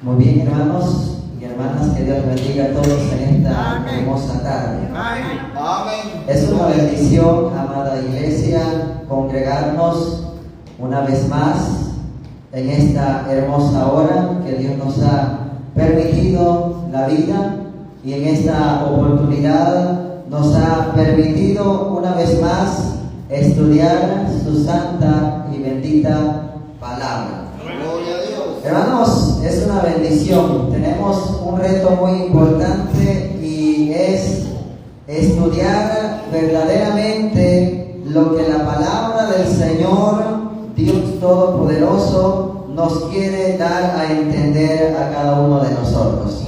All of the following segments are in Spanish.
Muy bien, hermanos y hermanas, que Dios bendiga a todos en esta hermosa tarde. Amén. Es una bendición, amada iglesia, congregarnos una vez más en esta hermosa hora que Dios nos ha permitido la vida, y en esta oportunidad nos ha permitido una vez más estudiar su santa y bendita palabra. Gloria a Dios. Hermanos, es una bendición. Tenemos un reto muy importante y es estudiar verdaderamente lo que la palabra del Señor, Dios Todopoderoso, nos quiere dar a entender a cada uno de nosotros.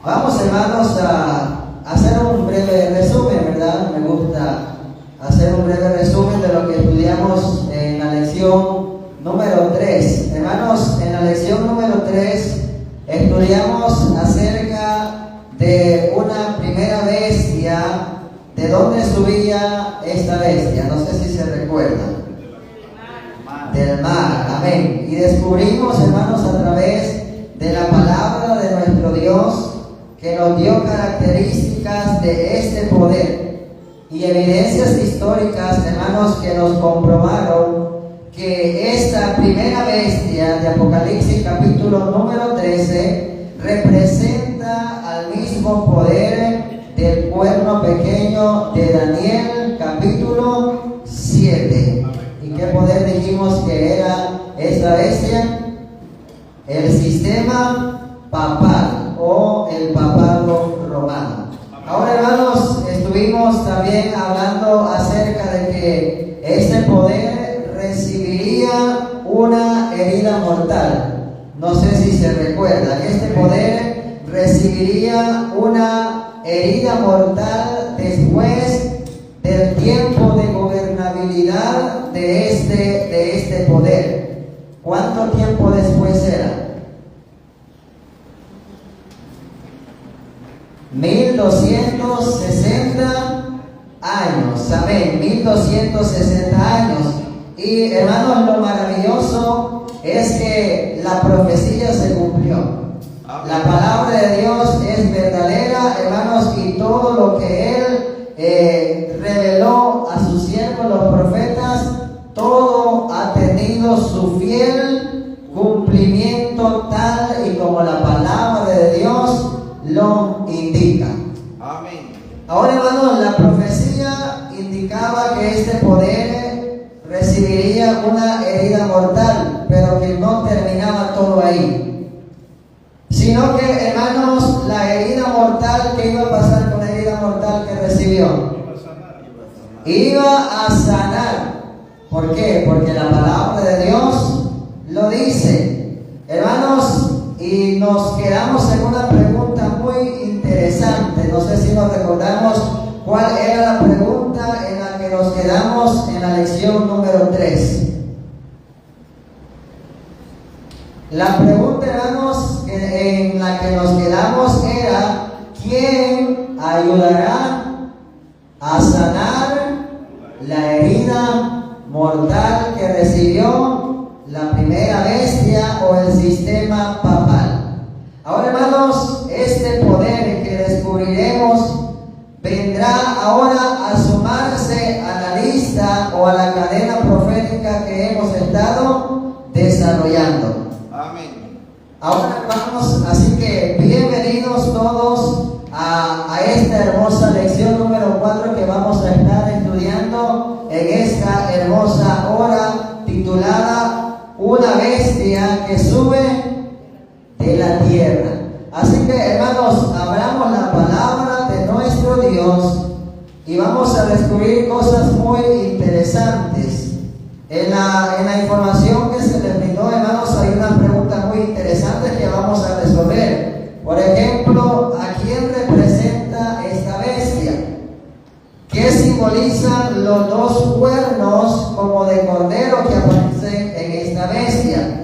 Vamos, hermanos, a hacer un breve resumen, ¿verdad? Me gusta hacer un breve resumen de lo que estudiamos en la lección número 3. Hermanos, en la lección número 3 estudiamos acerca de una primera bestia. ¿De dónde subía esta bestia? No sé si se recuerdan. Del mar, amén. Y descubrimos, hermanos, a través de la palabra de nuestro Dios, que nos dio características de este poder y evidencias históricas, hermanos, que nos comprobaron que esta primera bestia de Apocalipsis capítulo número 13 representa al mismo poder del cuerno pequeño de Daniel capítulo 7. ¿Y qué poder dijimos que era esta bestia? El sistema papal o el papado romano. Ahora, hermanos, estuvimos también hablando acerca de que este poder recibiría una herida mortal. No sé si se recuerdan. Este poder recibiría una herida mortal después del tiempo de gobernabilidad de este poder. ¿Cuánto tiempo después era? 1260 años, amén, 1260 años. Y hermanos, lo maravilloso es que la profecía se cumplió. La palabra de Dios es verdadera, hermanos, y todo lo que Él reveló a sus siervos, los profetas, todo ha tenido su fiel cumplimiento, tal y como la palabra de Dios lo indica. Amén. Ahora, hermanos, la profecía indicaba que este poder recibiría una herida mortal, pero que no terminaba todo ahí, sino que, hermanos, la herida mortal, ¿qué iba a pasar con la herida mortal que recibió? Iba a sanar. ¿Por qué? Porque la palabra de Dios lo dice, hermanos. Y nos quedamos en una pregunta muy interesante. No sé si nos recordamos cuál era la pregunta en la que nos quedamos en la lección número 3. La pregunta, hermanos, en la que nos quedamos era: ¿quién ayudará a sanar la herida mortal que recibió la primera bestia o el sistema papal? Ahora, hermanos, este poder que descubriremos vendrá ahora a sumarse a la lista o a la cadena profética que hemos estado desarrollando. Amén. Ahora, hermanos, así que bienvenidos todos a esta hermosa lección número 4 que vamos a estar estudiando en esta hermosa hora, titulada Una bestia que sube de la tierra. Así que, hermanos, abramos la palabra de nuestro Dios y vamos a descubrir cosas muy interesantes. En la información que se les brindó, hermanos, hay unas preguntas muy interesantes que vamos a resolver. Por ejemplo, ¿a quién representa esta bestia? ¿Qué simbolizan los dos cuernos como de cordero que aparecen en esta bestia?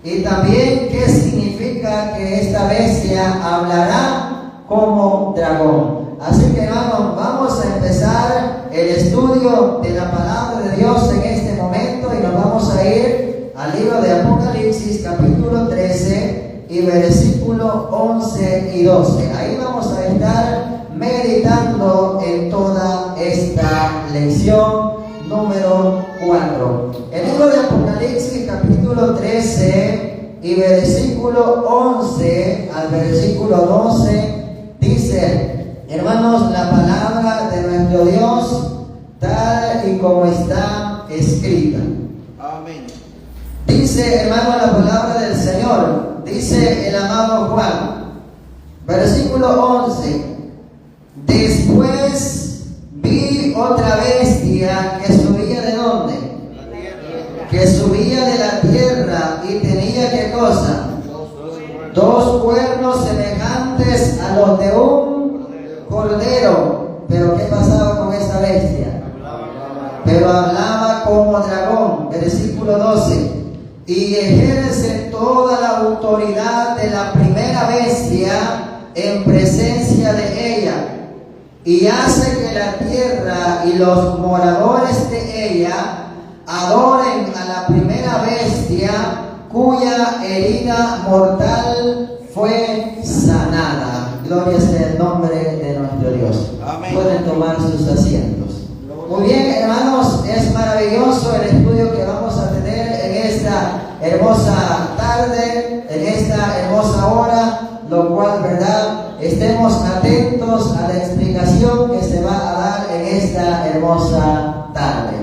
Y también, ¿qué significa que esta bestia hablará como dragón? Así que, hermanos, vamos a empezar el estudio de la palabra de Dios en este momento y nos vamos a ir al libro de Apocalipsis capítulo 13 y versículo versículos 11 y 12. Ahí vamos a estar meditando en toda esta lección número 4. El libro de Apocalipsis, capítulo 13 y versículo 11 al versículo 12, dice: hermanos, la palabra de nuestro Dios, tal y como está escrita. Amén. Dice, hermano, la palabra del Señor. Dice el amado Juan, versículo 11: después vi otra bestia que subía ¿de dónde? Que subía de la tierra y tenía, ¿qué cosa? Dos cuernos semejantes a los de un cordero. Pero ¿qué pasaba con esa bestia? Pero hablaba como dragón. Versículo 12: y ejerce toda la autoridad de la primera bestia en presencia de ella, y hace que la tierra y los moradores de ella adoren a la primera bestia, cuya herida mortal fue sanada. Gloria sea el nombre de nuestro Dios. Amén. Pueden tomar sus asientos. Muy bien, hermanos, es maravilloso el estudio que vamos a tener en esta hermosa tarde, en esta hermosa hora, lo cual, ¿verdad? Estemos atentos a la explicación que se va a dar en esta hermosa tarde.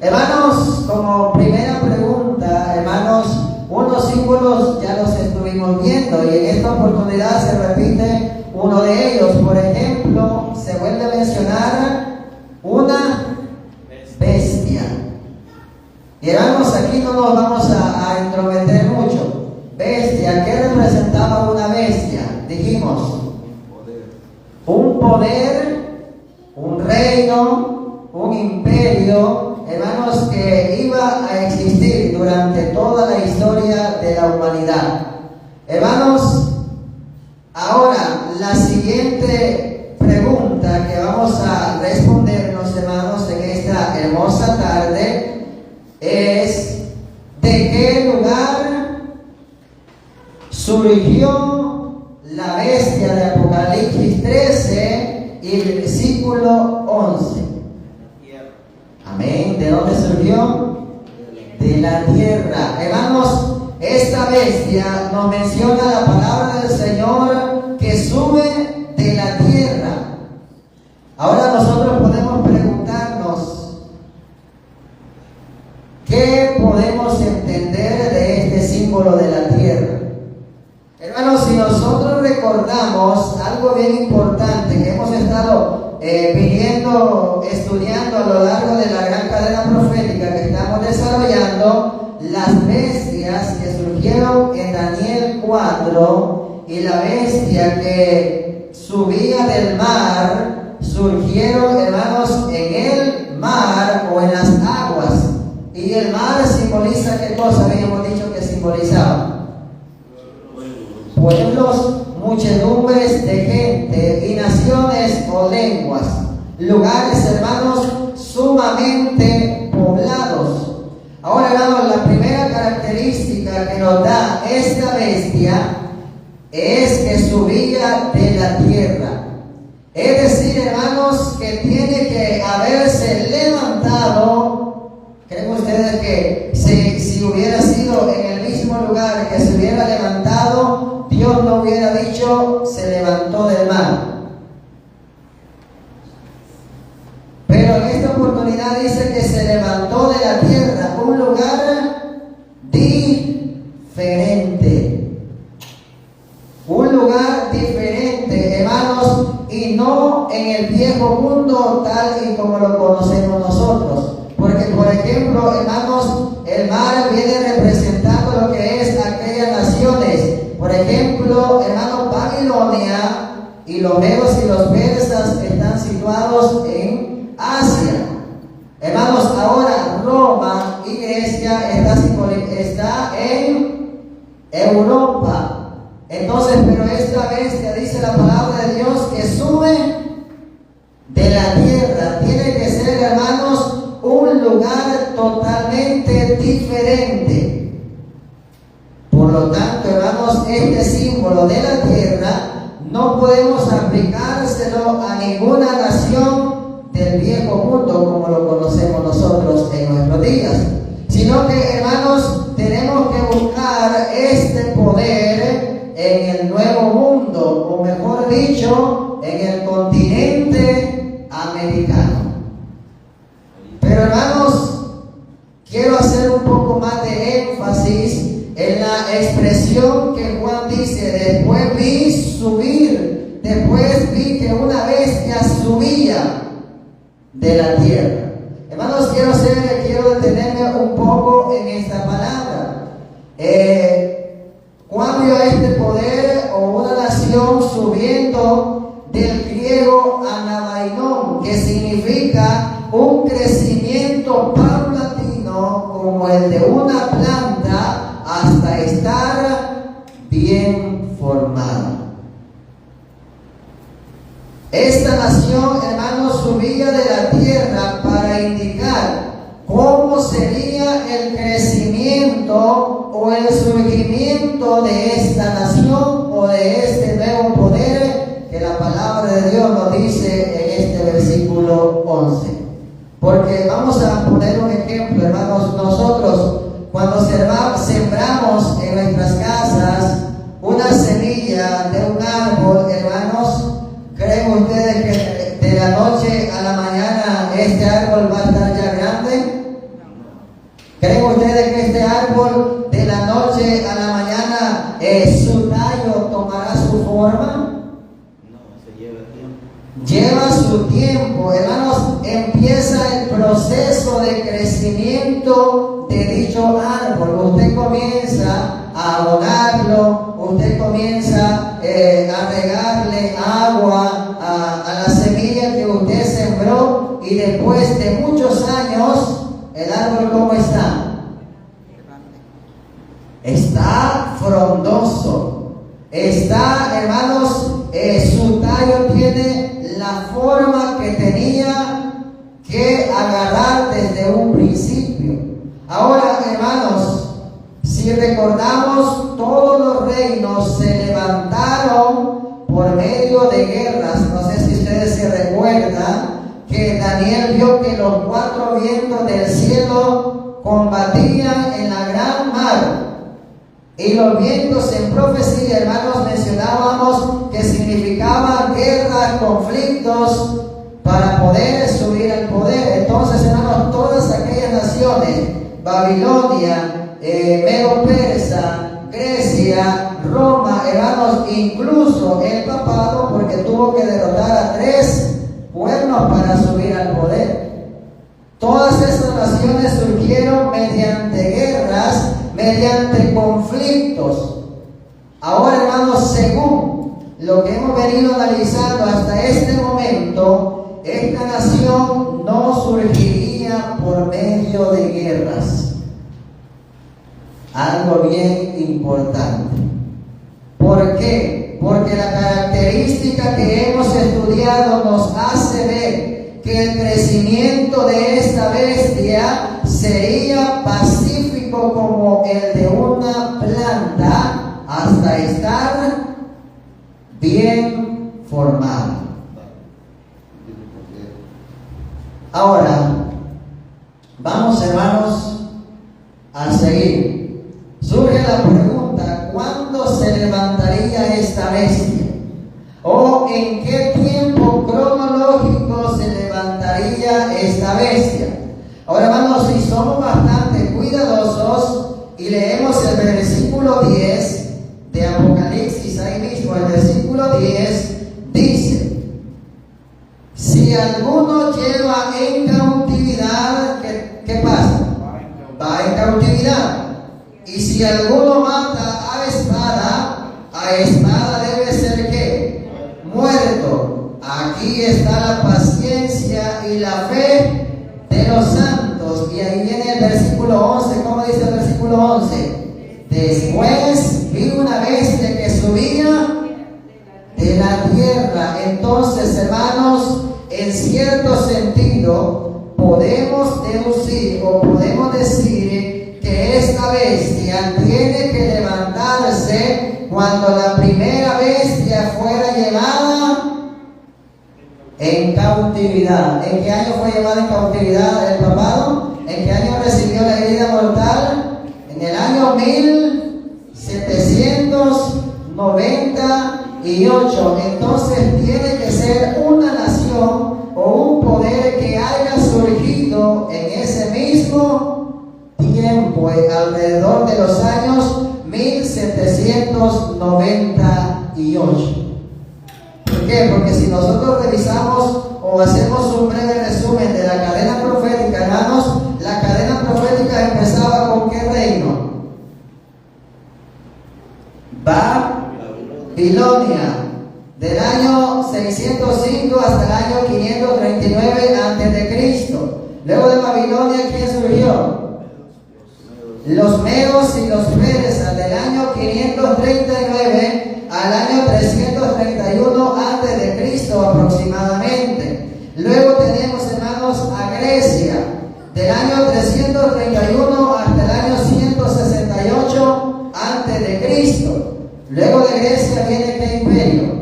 Hermanos, como primera pregunta, hermanos, unos símbolos ya los estuvimos viendo y en esta oportunidad se repite uno de ellos. Por ejemplo, se vuelve a mencionar una bestia. Y hermanos, aquí no nos vamos a entrometer mucho. Bestia, ¿qué representaba una bestia? Dijimos, un poder, un reino, un imperio, hermanos, que iba a existir durante toda la historia de la humanidad. Hermanos, ahora la siguiente pregunta que vamos a respondernos, hermanos, en esta hermosa tarde es: ¿de qué lugar surgió la bestia de Apocalipsis 13 y el versículo 11? Amén. ¿De dónde surgió? De la tierra. Hermanos, esta bestia nos menciona la palabra del Señor que sube de la tierra. Ahora nosotros podemos preguntarnos, ¿qué podemos entender de este símbolo de la tierra? Hermanos, si nosotros recordamos algo bien importante que hemos estado estudiando a lo largo de la gran cadena profética que estamos desarrollando, las bestias que surgieron en Daniel 4 y la bestia que subía del mar, surgieron, hermanos, en el mar o en las aguas. Y el mar simboliza, ¿qué cosa habíamos dicho que simbolizaba? Pueblos, muchedumbres de gente y naciones o lenguas, lugares, hermanos, sumamente poblados. Ahora, hermanos, la primera característica que nos da esta bestia es que subía de la tierra. Es decir, hermanos, que tiene que haberse levantado. ¿Creen ustedes que si hubiera sido en el mismo lugar que se hubiera levantado, Dios no hubiera dicho se levantó del mar? Pero en esta oportunidad dice que se levantó de la tierra, un lugar diferente. Un lugar diferente, hermanos, y no en el viejo mundo tal y como lo conocemos nosotros. Porque, por ejemplo, hermanos, el mar viene representando lo que es aquellas naciones. Por ejemplo, hermanos, Babilonia y los medos y los persas están situados en Asia. Hermanos, ahora Roma y Grecia está en Europa. Entonces, pero esta bestia, dice la palabra de Dios, que sube de la tierra. Tiene que ser, hermanos, un lugar totalmente diferente. Por lo tanto, hermanos, este símbolo versículo de la tierra no podemos aplicárselo a ninguna nación del viejo mundo como lo conocemos nosotros en nuestros días, sino que, hermanos, tenemos que buscar este poder en el nuevo mundo, o mejor dicho, en el continente americano. Pero, hermanos, quiero hacer un poco más de énfasis en la expresión que Juan dice: después vi subir, después vi que una bestia subía de la tierra. Hermanos, quiero detenerme un poco en esta palabra. Juan vio este poder o una nación subiendo del griego anabainon, que significa un crecimiento paulatino como el de una planta hasta estar bien formada. Esta nación, hermanos, subía de la tierra para indicar cómo sería el crecimiento o el surgimiento de esta nación o de este nuevo poder que la palabra de Dios nos dice en este versículo 11. Porque vamos a poner un ejemplo, hermanos. Nosotros, cuando sembramos en nuestras casas una semilla de un árbol, hermanos, ¿creen ustedes que de la noche a la mañana este árbol va a estar ya grande? ¿Creen ustedes que este árbol de la noche a la mañana su tallo tomará su forma? No, se lleva tiempo. Lleva su tiempo, hermanos. Empieza el proceso de crecimiento de dicho árbol. Usted comienza a abonarlo, usted comienza a regarle agua a la semilla que usted sembró, y después de muchos años, el árbol, ¿cómo está? Está frondoso. Está, hermanos, su tallo tiene la forma que tenía que agarrar desde un principio. Ahora, hermanos, si recordamos, todos los reinos se levantaron por medio de guerras. No sé si ustedes se recuerdan que Daniel vio que los cuatro vientos del cielo combatían en la gran mar. Y los vientos en profecía, hermanos, mencionábamos que significaban guerras, conflictos, para poder subir al poder. Entonces, hermanos, todas aquellas naciones, Babilonia, Medo-Persa, Grecia, Roma, hermanos, incluso el papado, porque tuvo que derrotar a 3 pueblos para subir al poder. Todas esas naciones surgieron mediante guerras, mediante conflictos. Ahora, hermanos, según lo que hemos venido analizando hasta este momento, esta nación no surgiría por medio de guerras. Algo bien importante. ¿Por qué? Porque la característica que hemos estudiado nos hace ver que el crecimiento de esta bestia sería pacífico como el de una planta hasta estar bien formado. Ahora, vamos, hermanos, a seguir. Surge la pregunta: ¿cuándo se levantaría esta bestia? ¿O en qué tiempo cronológico se levantaría esta bestia? Ahora, hermanos, si somos bastante cuidadosos y leemos el versículo 10 de Apocalipsis, ahí mismo el versículo 10 dice: si alguno lleva en cautividad, ¿qué pasa? Va en cautividad. Y si alguno mata a espada debe ser ¿qué? Muerto. Aquí está la paciencia y la fe de los santos. Y ahí viene el versículo 11. ¿Cómo dice el versículo 11? Después vi una bestia que subía de la tierra. Entonces, hermanos, en cierto sentido podemos deducir o podemos decir que esta bestia tiene que levantarse cuando la primera bestia fuera llevada en cautividad. ¿En qué año fue llevada en cautividad el papado? ¿En qué año recibió la herida mortal? En el año 1798. Entonces tiene que ser una nación o un poder que haya surgido en ese mismo tiempo, alrededor de los años 1798. ¿Por qué? Porque si nosotros revisamos o hacemos un breve resumen de la cadena profética, hermanos, la cadena profética empezaba ¿con qué reino? Babilonia, del año 605 hasta el año 539 a.C. Luego de Babilonia, ¿quién surgió? Los medos y los persas, del año 539 al año 331 a.C. aproximadamente. Luego tenemos, hermanos, a Grecia, del año 331 hasta el año 168 a.C. Luego de Grecia viene ¿qué imperio?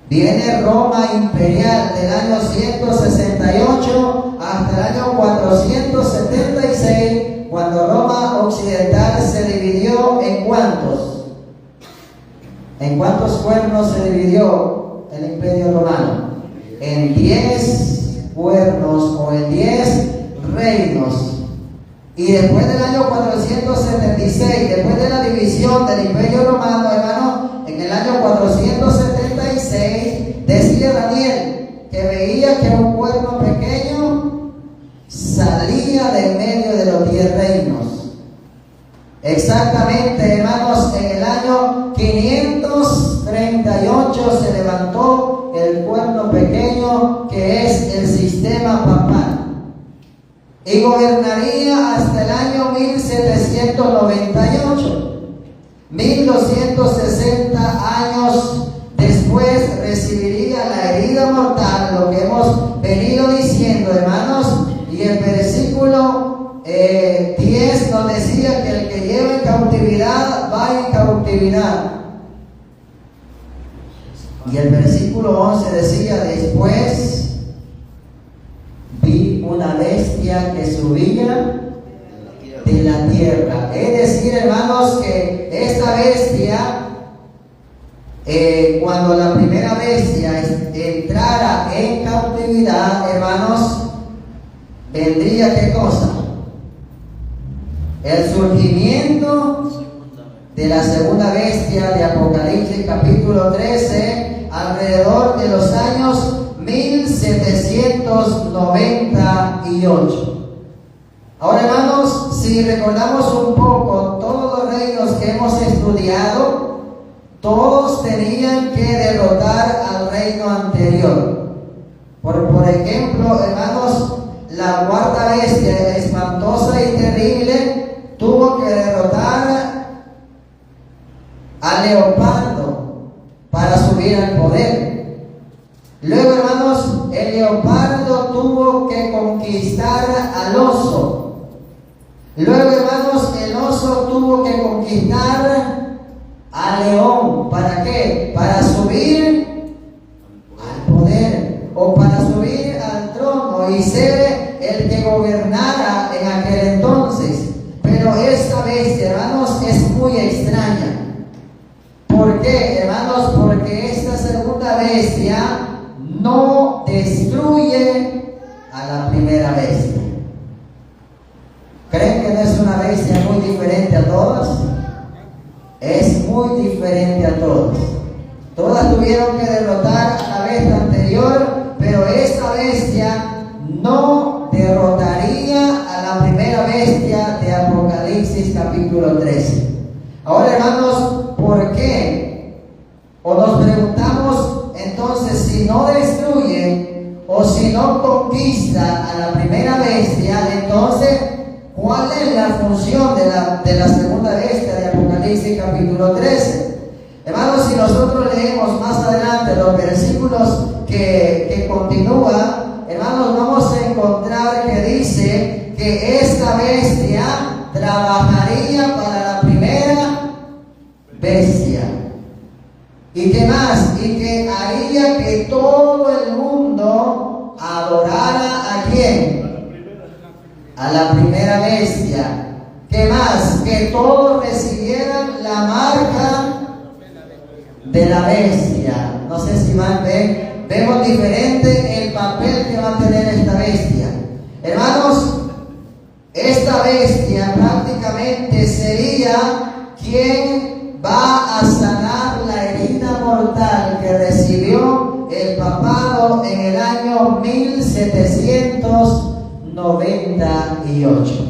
Viene Roma imperial, del año 168 hasta el año 476, cuando Roma occidental se dividió ¿en cuántos? ¿En cuántos cuernos se dividió el imperio romano? En 10 cuernos o en 10 reinos. Y después del año 476, después de la división del imperio romano, hermano, en el año 476, decía Daniel que veía que un cuerno pequeño salía del medio de los 10 reinos. Exactamente, hermanos, en el año 538 se levantó el cuerno pequeño, que es el sistema papal, y gobernaría hasta el año 1798. 1260 años después recibiría la herida mortal, lo que hemos venido diciendo, hermanos. Y el versículo 10 nos decía que el que lleva en cautividad va en cautividad. Y el versículo 11 decía: después vi una bestia que subía de la tierra. Es decir, hermanos, que esta bestia, cuando la primera bestia entrara en cautividad, hermanos, vendría ¿qué cosa? El surgimiento de la segunda bestia de Apocalipsis capítulo 13, alrededor de los años 1798. Ahora, hermanos, si recordamos un poco todos los reinos que hemos estudiado, todos tenían que derrotar al reino anterior. Por ejemplo, hermanos, la cuarta bestia, espantosa y terrible, tuvo que derrotar al leopardo para subir al poder. Luego, hermanos, el leopardo tuvo que conquistar al oso. Luego, hermanos, el oso tuvo que conquistar al león. ¿Para qué? Para subir al poder, o para subir al trono y ser el que gobernara en aquel entonces. Pero esta bestia, hermanos, es muy extraña. ¿Por qué, hermanos? Porque esta segunda bestia no destruye a la primera bestia. ¿Creen que no es una bestia muy diferente a todas? Es muy diferente a todas. Todas tuvieron que derrotar a la bestia anterior, pero esta bestia no derrotaría a la primera bestia de Apocalipsis capítulo 13. Ahora, hermanos, ¿por qué? O nos preguntamos entonces, si no destruye o si no conquista a la primera bestia, entonces, ¿cuál es la función de la segunda bestia de Apocalipsis capítulo 13? Hermanos, si nosotros leemos más adelante los versículos que continúan, hermanos, vamos a encontrar que dice que esta bestia trabajaría para la primera bestia. ¿Y qué más? Y que haría que todo el mundo adorara ¿a quién? A la primera bestia. ¿Qué más? Que todos recibieran la marca de la bestia. No sé si van a ver, vemos diferente el papel que va a tener esta bestia. Hermanos, esta bestia prácticamente sería quien va a sanar la herida mortal que recibió el papado en el año 1798.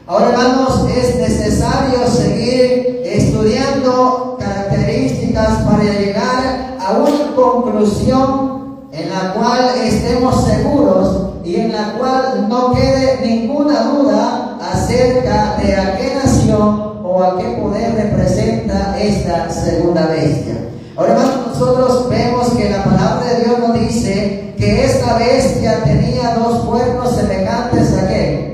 Ahora, hermanos, es necesario seguir estudiando características para llegar a una conclusión en la cual estemos seguros y en la cual no quede ninguna duda acerca de a qué nación o a qué poder representa esta segunda bestia. Ahora, hermanos, nosotros vemos que la palabra de Dios nos dice que esta bestia tenía dos cuernos semejantes a ¿qué?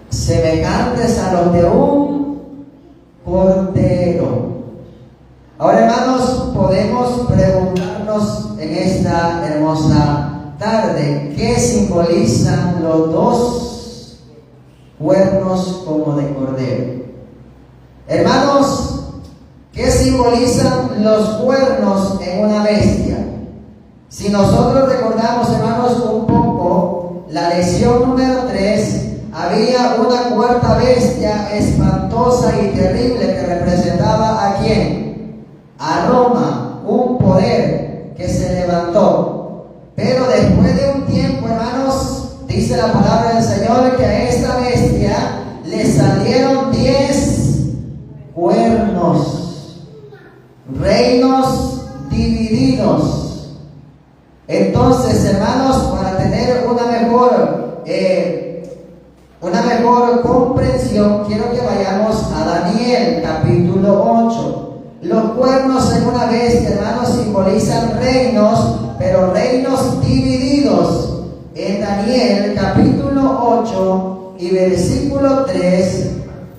Semejantes a los de un cordero. Ahora, hermanos, podemos preguntarnos en esta hermosa tarde, ¿qué simbolizan los dos cuernos como de cordero? Hermanos, ¿qué simbolizan los cuernos en una bestia? Si nosotros recordamos, hermanos, un poco la lección número 3, había una cuarta bestia espantosa y terrible que representaba ¿a quién? A Roma, un poder que se levantó. Pero después de un tiempo, hermanos, dice la palabra del Señor que a esta bestia le salieron 10 cuernos, reinos divididos. Entonces, hermanos, para tener una mejor comprensión, quiero que vayamos a Daniel capítulo 8. Los cuernos en una bestia, hermanos, simbolizan reinos, pero reinos divididos. En Daniel capítulo 8 y versículo 3,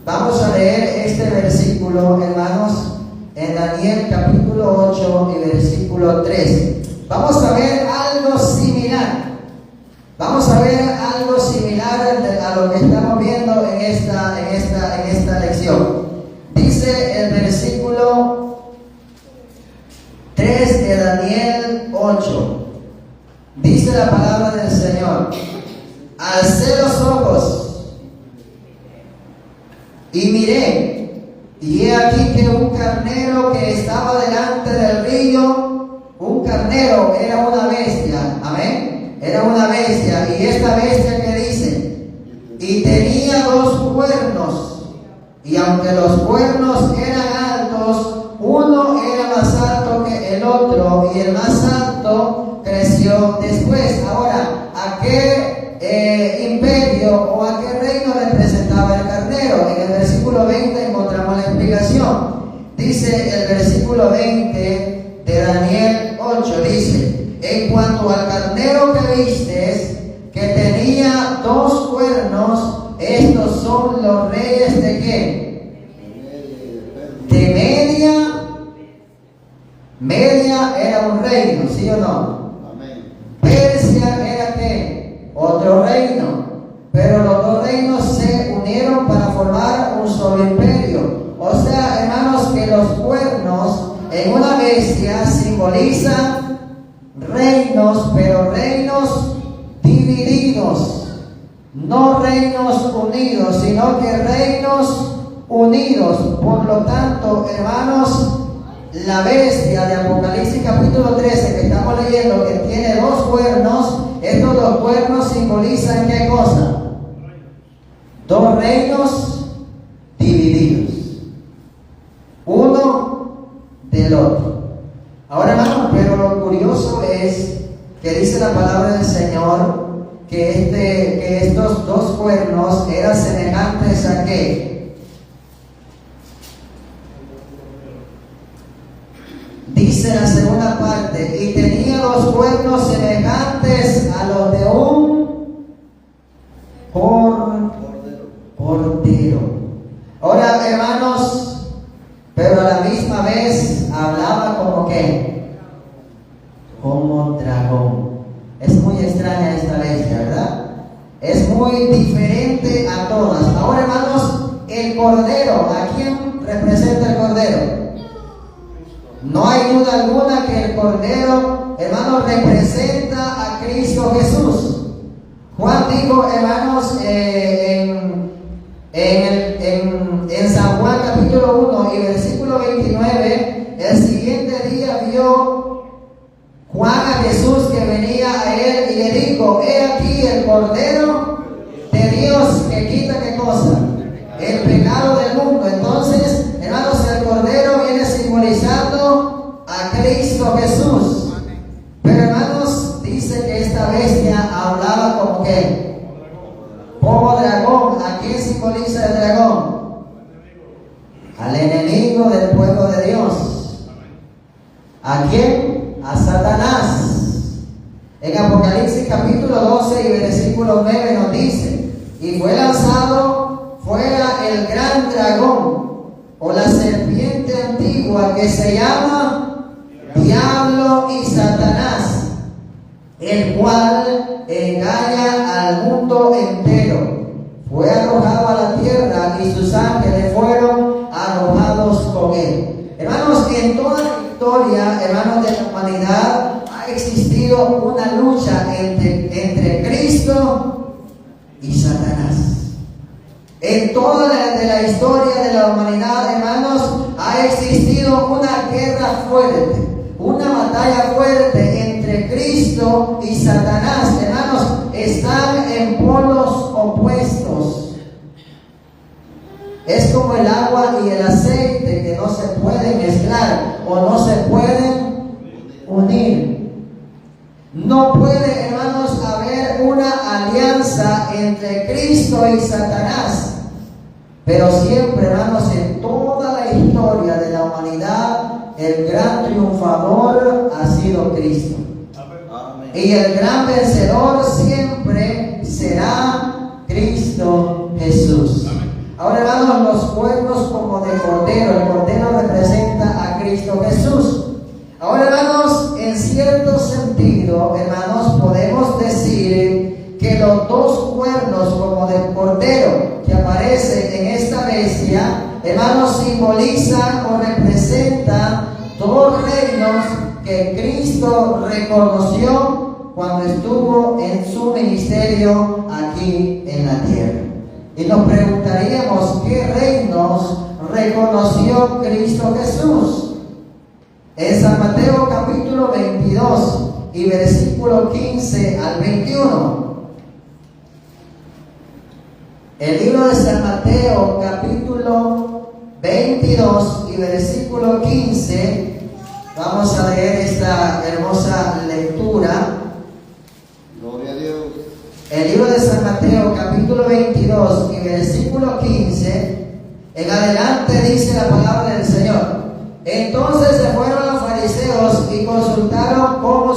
vamos a leer este versículo, hermanos, en Daniel capítulo 8 y versículo 3. Vamos a ver algo similar. Vamos a ver algo similar a lo que estamos viendo en esta lección. Dice el versículo 3 de Daniel 8. Dice la palabra del Señor: alcé los ojos y miré, y he aquí que un carnero que estaba delante del río, un carnero era una bestia, amén. Era una bestia, y esta bestia que dice, y tenía 2 cuernos, y aunque los cuernos eran altos, uno era más alto que el otro, y el más alto creció después. Ahora, ¿a qué imperio o a qué reino representaba el carnero? En el versículo 20 encontramos la explicación. Dice el versículo 20 de Daniel 8, dice: en cuanto al carnero que vistes, que tenía 2 cuernos, estos son los reyes de ¿qué? De Media. Media era un reino, ¿sí o no? Persia era ¿qué? Otro reino. Pero los 2 reinos se unieron para formar un solo imperio. O sea, hermanos, que los cuernos en una bestia simbolizan reinos, pero reinos divididos, no reinos unidos, sino que reinos unidos. Por lo tanto, hermanos, la bestia de Apocalipsis capítulo 13 que estamos leyendo, que tiene 2 cuernos, estos 2 cuernos simbolizan ¿qué cosa? 2 reinos divididos, uno del otro. Ahora, hermanos, pero lo curioso es que dice la palabra del Señor que estos 2 cuernos eran semejantes a ¿qué? Dice la segunda parte, y tenía 2 cuernos semejantes a los de un cordero. Ahora, hermanos, pero a la misma vez hablaba como que, como dragón. Es muy extraña esta bestia, ¿verdad? Es muy diferente a todas. Ahora, hermanos, el Cordero, ¿a quién representa el Cordero? No hay duda alguna que el Cordero, hermanos, representa a Cristo Jesús. Juan dijo, hermanos, en San Juan capítulo 1 y versículo 29, el siguiente día vio Juan a Jesús que venía a él y le dijo, he aquí el Cordero de Dios que quita ¿qué cosa? El pecado del mundo. Entonces, hermanos, el Cordero viene simbolizando a Cristo Jesús. Pero, hermanos, dice que esta bestia hablaba como que, como dragón. ¿A quién simboliza el dragón? Al enemigo del pueblo de Dios. ¿A quién? A Satanás. En Apocalipsis capítulo 12 y versículo 9 nos dice, y fue lanzado fuera el gran dragón, o la serpiente antigua, que se llama Diablo y Satanás, el cual engaña al mundo entero. Fue arrojado a la tierra y sus ángeles fueron arrojados con él. Hermanos, en toda la historia, hermanos, de la humanidad ha existido una lucha entre Cristo y Satanás. En toda la historia de la humanidad, hermanos, ha existido una guerra fuerte, una batalla fuerte entre Cristo y Satanás. Hermanos, están en polos opuestos. Es como el agua y el aceite que no se pueden mezclar o no se pueden unir. No puede, hermanos, haber una alianza entre Cristo y Satanás. Pero siempre, hermanos, en toda la historia de la humanidad, el gran triunfador ha sido Cristo. Amén. Y el gran vencedor siempre será Cristo Jesús. Amén. Ahora, hermanos, los cuernos como de cordero. El cordero representa a Cristo Jesús. Ahora, hermanos, en cierto sentido, hermanos, podemos decir que los dos cuernos como de cordero que aparecen en esta bestia, hermanos, simbolizan o representan dos reinos que Cristo reconoció cuando estuvo en su ministerio aquí en la tierra. Y nos preguntaríamos, ¿qué reinos reconoció Cristo Jesús? En San Mateo capítulo 22 y versículo 15 al 21. El libro de San Mateo capítulo 22 y versículo 15. Vamos a leer esta hermosa lectura. Gloria a Dios. El libro de San Mateo capítulo 22 y versículo 15. En adelante dice la palabra del Señor. Entonces se fueron los fariseos y consultaron cómo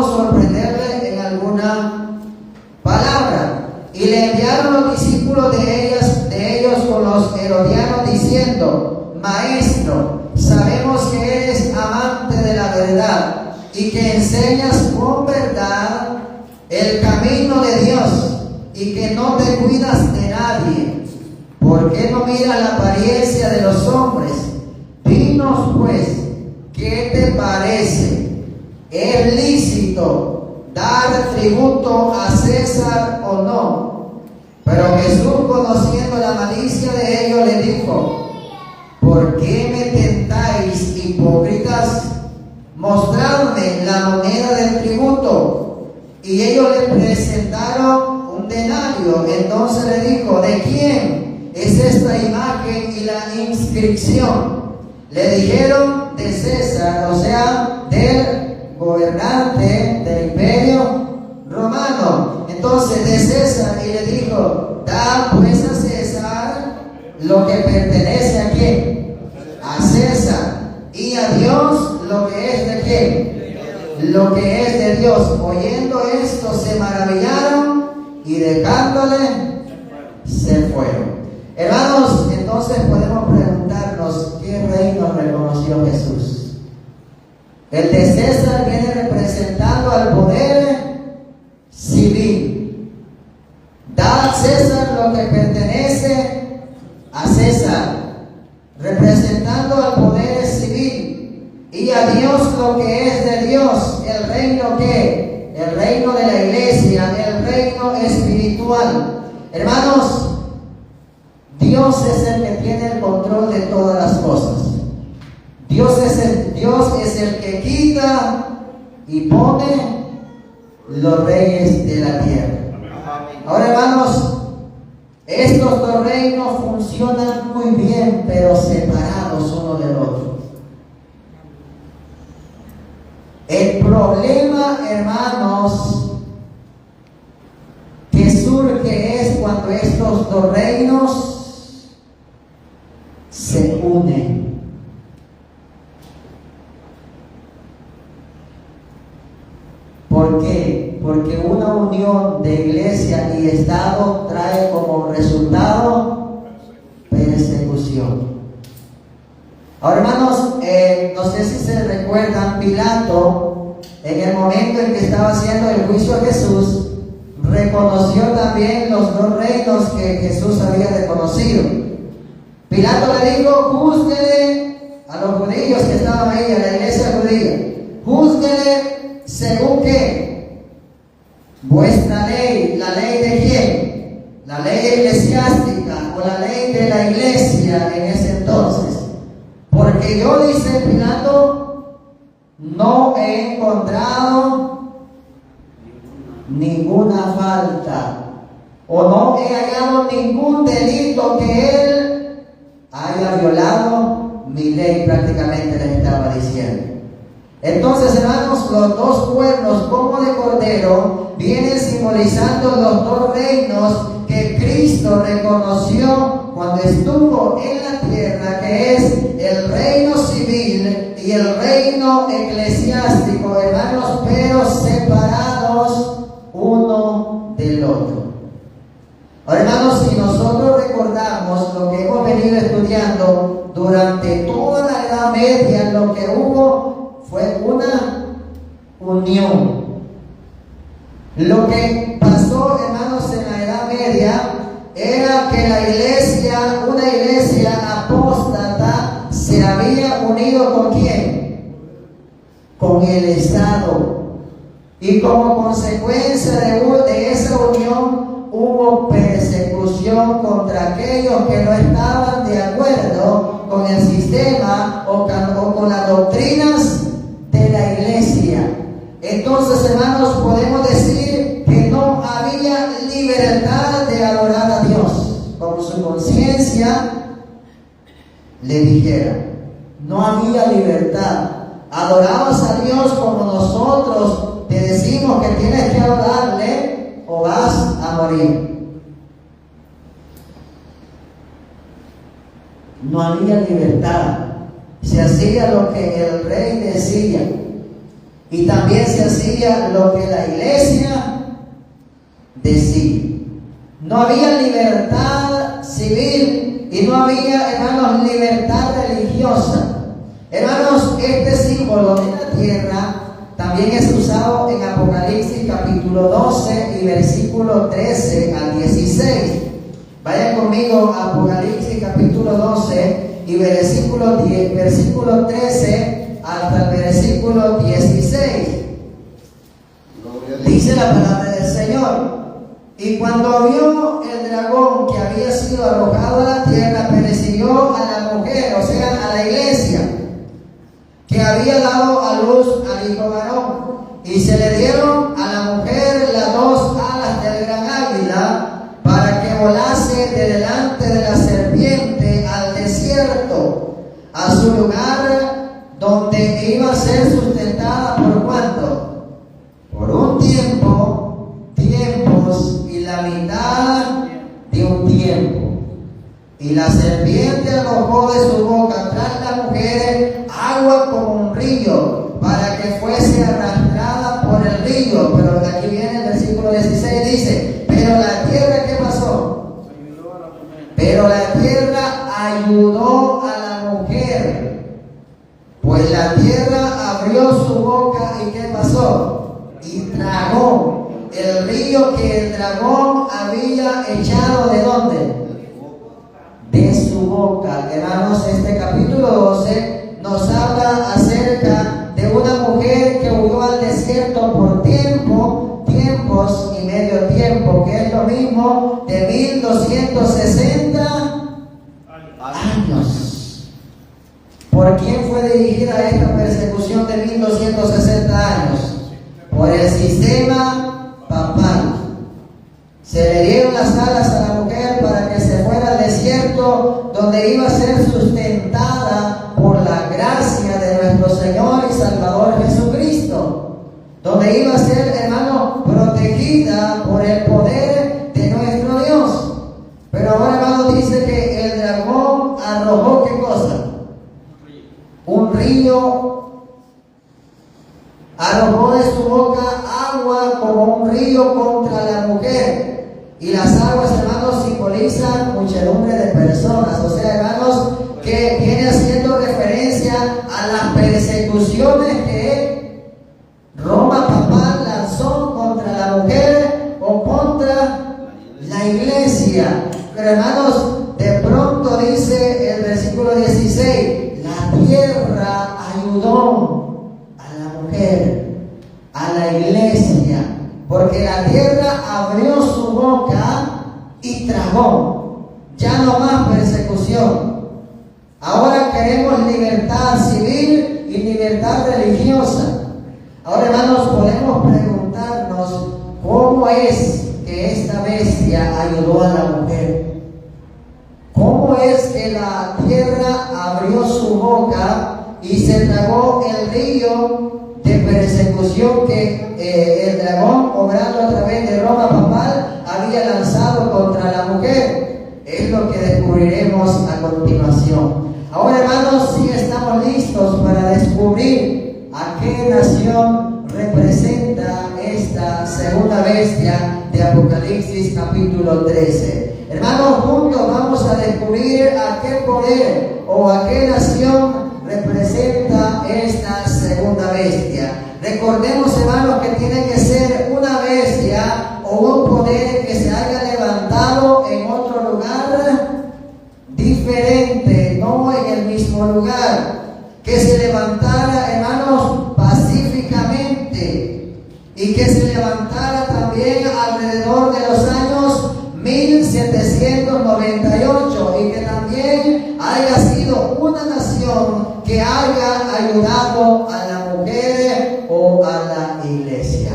sorprenderle en alguna palabra. Y le enviaron los discípulos de ellos con los herodianos diciendo: Maestro, sabemos que eres amante de la verdad y que enseñas con verdad el camino de Dios y que no te cuidas de nadie. ¿Por qué no miras la apariencia de los hombres? Dinos pues, ¿qué te parece? ¿Es lícito dar tributo a César o no? Pero Jesús, conociendo la malicia de ellos, le dijo: ¿por qué me tentáis, hipócritas? Mostradme la moneda del tributo. Y ellos le presentaron un denario. Entonces le dijo: ¿de quién es esta imagen y la inscripción? Le dijeron: de César, o sea, del gobernante del imperio romano. Entonces, de César. Y le dijo: da pues a César lo que pertenece a quién, a César, y a Dios lo que es de quién, lo que es de Dios. Oyendo esto se maravillaron y dejándole se fueron. Hermanos, entonces podemos reconoció Jesús. El de César viene representando al poder civil. Da a César lo que pertenece a César, representando al poder civil, y a Dios lo que es de Dios. ¿El reino qué? El reino de la iglesia, el reino espiritual. Hermanos, Dios es el que tiene el control de todas las cosas. Dios es el que quita y pone los reyes de la tierra. Ahora, hermanos, estos dos reinos funcionan muy bien, pero separados uno del otro. El problema, hermanos, que surge es cuando estos dos reinos se unen. ¿Por qué? Porque una unión de iglesia y Estado trae como resultado persecución. Ahora, hermanos, no sé si se recuerdan, Pilato, en el momento en que estaba haciendo el juicio a Jesús, reconoció también los dos reinos que Jesús había reconocido. Pilato le dijo: júzguele a los judíos que estaban ahí, a la iglesia judía, júzguele según qué, vuestra ley. ¿La ley de quién? La ley eclesiástica, o la ley de la iglesia en ese entonces. Porque yo, dice Pilato, no he encontrado ninguna falta, o no he hallado ningún delito que él haya violado mi ley, prácticamente le estaba diciendo. Entonces, hermanos, los dos cuernos como de cordero vienen simbolizando los dos reinos que Cristo reconoció cuando estuvo en la tierra, que es el reino civil y el reino eclesiástico, hermanos, pero separados uno del otro. Ahora, hermanos, si nosotros recordamos lo que hemos venido estudiando durante toda la Edad Media, lo que hubo fue una unión. Lo que pasó, hermanos, en la Edad Media era que la iglesia, una iglesia apóstata, se había unido ¿con quién? Con el Estado. Y como consecuencia de esa unión hubo persecución contra aquellos que no estaban de acuerdo con el sistema o con las doctrinas de la iglesia. Entonces, hermanos, podemos decir que no había libertad de adorar a Dios como su conciencia le dijera. No había libertad. Adorabas a Dios como nosotros te decimos que tienes que adorarle o vas a morir. No había libertad. Se hacía lo que el rey decía. Y también se hacía lo que la iglesia decía. No había libertad civil y no había, hermanos, libertad religiosa. Hermanos, este símbolo de la tierra también es usado en Apocalipsis capítulo 12 y versículo 13 al 16. Vayan conmigo a Apocalipsis capítulo 12 y versículo 13 hasta el versículo 16. Dice la palabra del Señor: y cuando vio el dragón que había sido arrojado a la tierra, persiguió a la mujer, o sea, a la iglesia, que había dado a luz al hijo varón, y se le dieron a la mujer las dos alas del gran águila, para que volase de delante de la serpiente al desierto, a su lugar donde iba a ser sustentada. ¿Por cuánto? Por un tiempo, tiempos y la mitad de un tiempo. Y la serpiente arrojó de su boca tras la mujer agua como un río, para que fuese arrastrada por el río. Pero aquí viene el versículo 16, dice: pero la tierra, ¿qué pasó? Pero la tierra ayudó a la mujer Pues la tierra abrió su boca y ¿qué pasó? Y tragó el río que el dragón había echado ¿de dónde? De su boca. Hermanos, este capítulo 12 nos habla acerca de una mujer que huyó al desierto por tiempos y medio tiempo, que es lo mismo de 1260 años. ¿Por quién fue dirigida esta persecución de 1260 años? Por el sistema papal. Se le dieron las alas a la mujer para que se fuera al desierto, donde iba a ser sustentada por la gracia de nuestro Señor y Salvador Jesucristo, donde iba a ser, hermano, protegida por el poder de nuestro Dios. Pero ahora, hermano, dice que el dragón arrojó ¿qué cosa? Un río. Arrojó de su boca agua como un río contra la mujer. Y las aguas, hermanos, simbolizan muchedumbre de personas. O sea, hermanos, que viene haciendo referencia a las persecuciones que Roma papal lanzó contra la mujer o contra la iglesia. Pero, hermanos, de pronto dice el versículo 16, la tierra ayudó a la mujer, a la iglesia, porque la tierra abrió su boca y tragó. Ya no más persecución. Ahora queremos libertad civil y libertad religiosa. Ahora, hermanos, podemos preguntarnos cómo es que esta bestia ayudó a la mujer. ¿Cómo es que la tierra abrió su boca y se tragó el río de persecución que el dragón, obrando a través de Roma papal, había lanzado contra la mujer? Es lo que descubriremos a continuación. Ahora, hermanos, sí estamos listos para descubrir a qué nación representa esta segunda bestia de Apocalipsis capítulo 13. Hermanos, juntos vamos a descubrir a qué poder o a qué nación representa esta segunda bestia. Recordemos, hermanos, que tiene que ser una bestia o un poder que se haya levantado en otro lugar diferente, no en el mismo lugar, que se levantara, hermanos, pacíficamente y que se levantara también alrededor de los años 1798 y que también haya sido una nación que haya ayudado a la mujer o a la iglesia.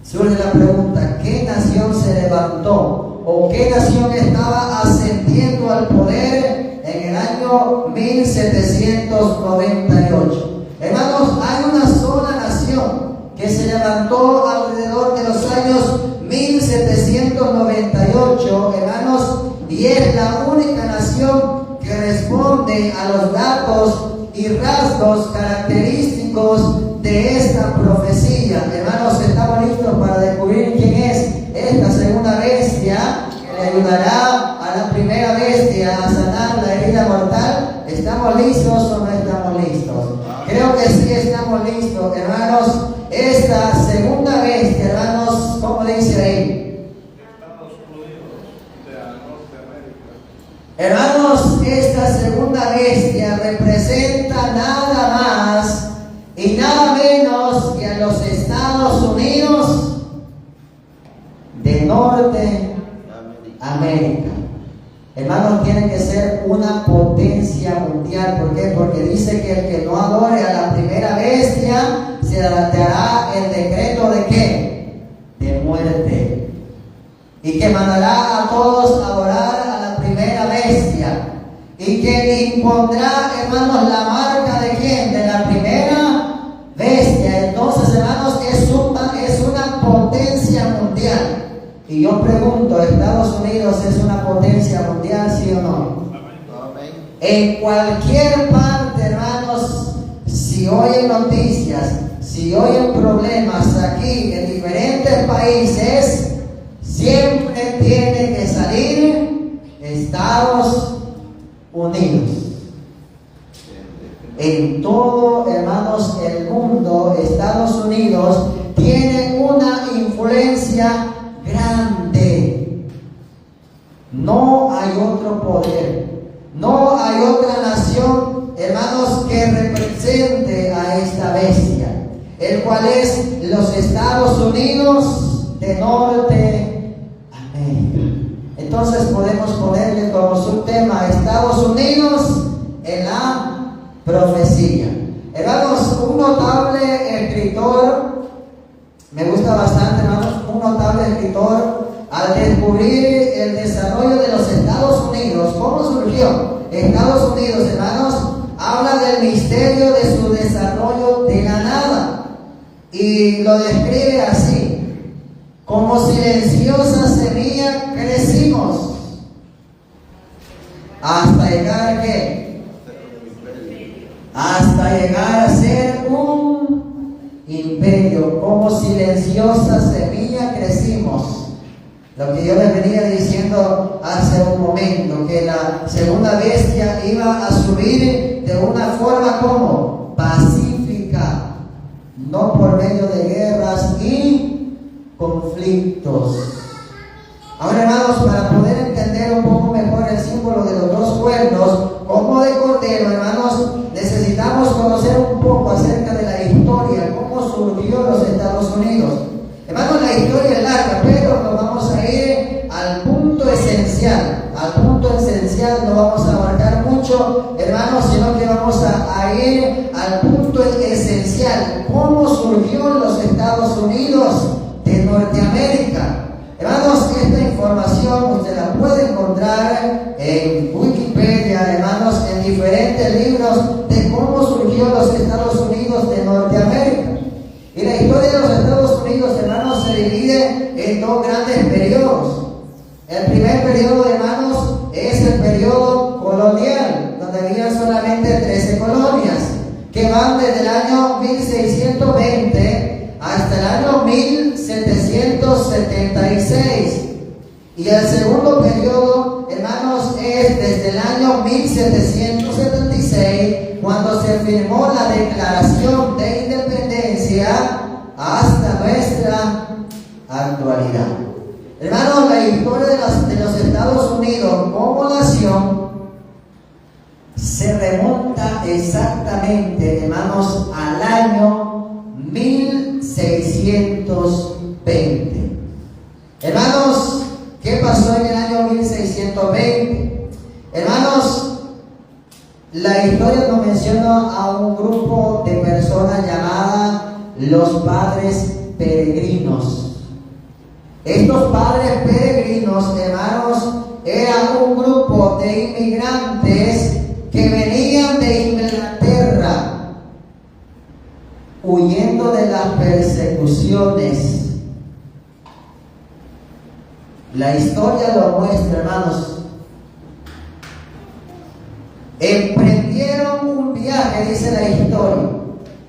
Surge la pregunta, ¿qué nación se levantó o qué nación estaba ascendiendo al poder en el año 1798? Hermanos, hay una sola nación que se levantó alrededor de los años 1798, hermanos, y es la única nación que responde a los datos y rasgos característicos de esta profecía. Hermanos, estamos listos para descubrir quién es esta segunda bestia que le ayudará a la primera bestia a sanar la herida mortal. ¿Estamos listos o no estamos listos? Creo que sí estamos listos, hermanos. Esta segunda bestia, hermanos, ¿cómo dice ahí? Estados Unidos de Norteamérica. Hermanos, esta segunda bestia representa nada más y nada menos que a los Estados Unidos de Norteamérica. Hermanos, tiene que ser una potencia mundial. ¿Por qué? Porque dice que el que no adore a la primera bestia se adaptará el decreto de ¿qué? De muerte. Y que mandará a todos a adorar a la primera bestia. Y que impondrá, hermanos, la marca de ¿quién? De la primera bestia. Entonces, hermanos, es una potencia mundial. Y yo pregunto, ¿Estados Unidos es una potencia mundial, sí o no? Amén. En cualquier parte, hermanos, si oyen noticias, si oyen problemas aquí en diferentes países, siempre tiene que salir Estados Unidos. En todo, hermanos, el mundo, Estados Unidos, tiene una influencia grande. No hay otro poder, no hay otra nación, hermanos, que represente a esta bestia, el cual es los Estados Unidos de Norteamérica. Entonces podemos ponerle como subtema Estados Unidos en la profecía. Hermanos, un notable escritor, me gusta bastante, hermanos, un notable escritor, al descubrir el desarrollo de los Estados Unidos, ¿cómo surgió Estados Unidos, hermanos? Habla del misterio de su desarrollo de la nada y lo describe así: como silenciosa semilla crecimos hasta llegar a ¿qué? Hasta llegar a ser un imperio. Como silenciosa semilla crecimos. Lo que yo les venía diciendo hace un momento, que la segunda bestia iba a subir de una forma como pacífica, no por medio de guerras y conflictos. Ahora, hermanos, para poder entender un poco mejor el símbolo de los dos cuernos como de cordero, hermanos, necesitamos conocer un poco acerca de la historia, cómo surgió los Estados Unidos. Hermanos, la historia es larga, pero nos vamos a ir al punto esencial. Al punto esencial no vamos a abarcar mucho, hermanos, sino que vamos a ir al punto esencial. ¿Cómo surgió los Estados Unidos de Norteamérica? Hermanos, esta información usted la puede encontrar en Wikipedia, hermanos, en diferentes libros de cómo surgió los Estados Unidos de Norteamérica. Y la historia de los Estados Unidos, hermanos, se divide en dos grandes periodos. El primer periodo, hermanos, es el periodo colonial, donde había solamente 13 colonias, que van desde el año 1620 hasta el año 1776. Y el segundo periodo, hermanos, es desde el año 1776, cuando se firmó la Declaración de Independencia, hasta nuestra actualidad. Hermanos, la historia de los Estados Unidos como nación se remonta exactamente, hermanos, al año 1620. Hermanos, ¿qué pasó en el año 1620? Hermanos, la historia nos menciona a un grupo de personas llamadas los padres peregrinos. Estos padres peregrinos, hermanos, eran un grupo de inmigrantes que venían de Inglaterra, huyendo de las persecuciones. La historia lo muestra, hermanos. Emprendieron un viaje, dice la historia.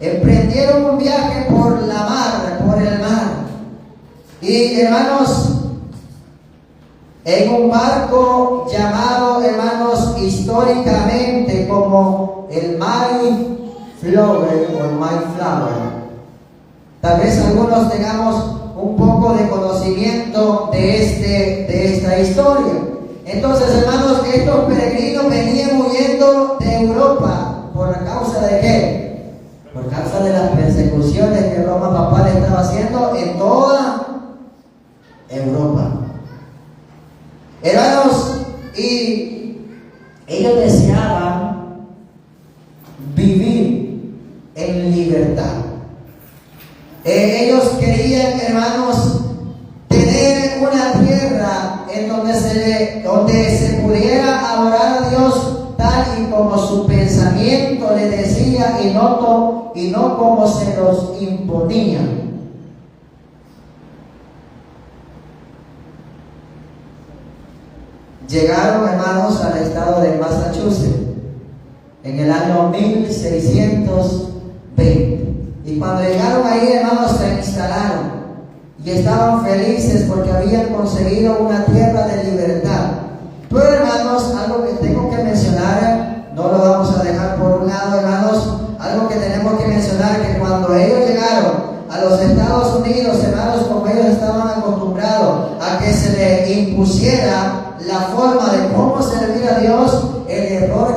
Emprendieron un viaje por la mar, por el mar. Y, hermanos, en un barco llamado, hermanos, históricamente como el Mayflower o el Mayflower. Tal vez algunos tengamos un poco de conocimiento de esta historia. Entonces, hermanos, estos peregrinos venían huyendo de Europa. ¿Por causa de qué? Por causa de las persecuciones que Roma papal estaba haciendo en toda Europa. Hermanos, y ellos deseaban vivir en libertad. Ellos querían, hermanos, tener una tierra en donde se pudiera adorar a Dios tal y como su pensamiento le decía y no como se los imponía. Llegaron, hermanos, al estado de Massachusetts en el año 1620. Y cuando llegaron ahí, hermanos, se instalaron y estaban felices porque habían conseguido una tierra de libertad. Pero, hermanos, algo que tengo que mencionar, no lo vamos a dejar por un lado, hermanos,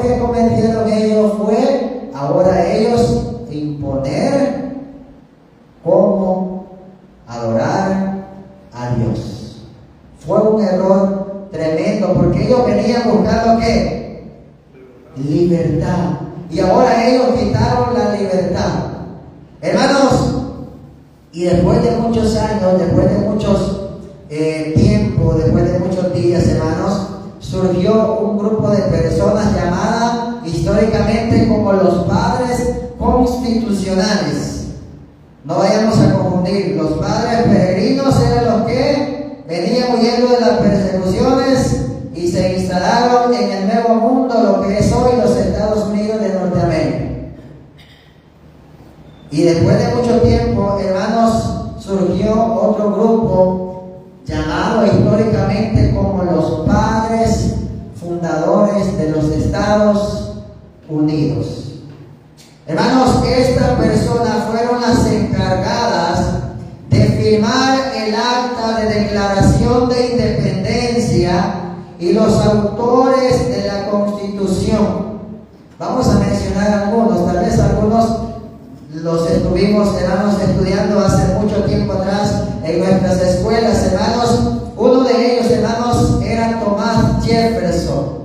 que cometieron ellos fue ahora ellos imponer cómo adorar a Dios. Fue un error tremendo porque ellos venían buscando ¿qué? Libertad. Y ahora ellos quitaron la libertad. Hermanos, y después de muchos años, después de muchos tiempo, después de muchos días, hermanos, surgió un grupo de personas llamada históricamente como los padres constitucionales. No vayamos a confundir, los padres peregrinos eran los que venían huyendo de las persecuciones y se instalaron en el nuevo mundo, lo que es hoy los Estados Unidos de Norteamérica. Y después de mucho tiempo, hermanos, surgió otro grupo llamado históricamente como los padres fundadores de los Estados Unidos. Hermanos, estas personas fueron las encargadas de firmar el acta de declaración de independencia y los autores de la Constitución. Vamos a mencionar algunos, tal vez algunos los estuvimos, hermanos, estudiando hace mucho tiempo atrás en nuestras escuelas, hermanos. Uno de ellos, hermanos, era Thomas Jefferson,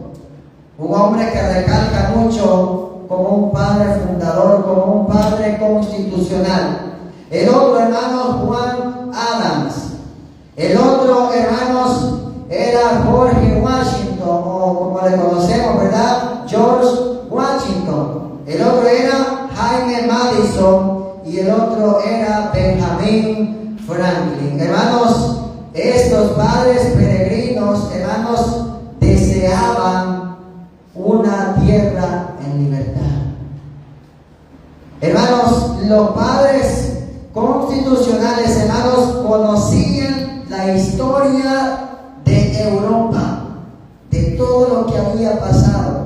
un hombre que recalca mucho como un padre fundador, como un padre constitucional. El otro, hermanos, Juan Adams. El otro, hermanos, era George Washington, o como le conocemos, ¿verdad? George Washington. El otro era Jaime Madison y el otro era Benjamin Franklin. Hermanos, estos padres peregrinos, hermanos, deseaban una tierra en libertad. Hermanos, los padres constitucionales, hermanos, conocían la historia de Europa, de todo lo que había pasado,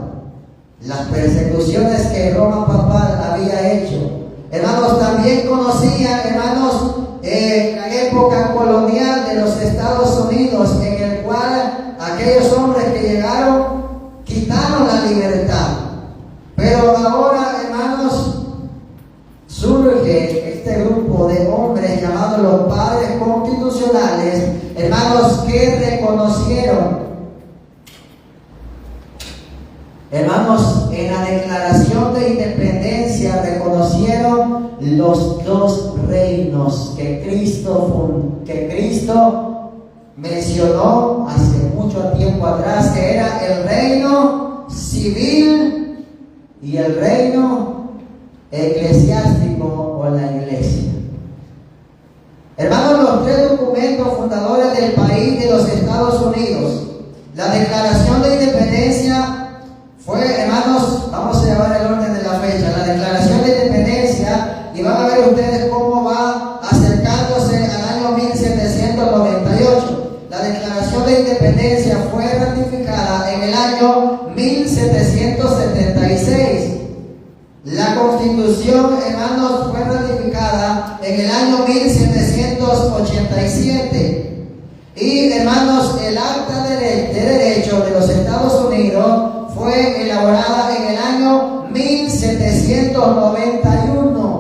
las persecuciones que Roma papal había hecho. Hermanos, también conocían, hermanos, la época colonial de los Estados Unidos, en el cual aquellos hombres que llegaron quitaron la libertad. Pero ahora, hermanos, surge este grupo de hombres llamados los padres constitucionales, hermanos, que reconocieron, hermanos, en la Declaración de Independencia reconocieron los dos reinos que Cristo mencionó hace mucho tiempo atrás, que era el reino civil y el reino eclesiástico o la iglesia. Hermanos, los tres documentos fundadores del país de los Estados Unidos, la Declaración de Independencia fue, hermanos, vamos a llevar el orden de la fecha, la Declaración de Independencia, y van a ver ustedes cómo va acercándose al año 1798. La Declaración de Independencia fue ratificada en el año 1776. La Constitución, hermanos, fue ratificada en el año 1787. Y, hermanos, el Acta de Derecho de los Estados Unidos fue elaborada en el año 1791.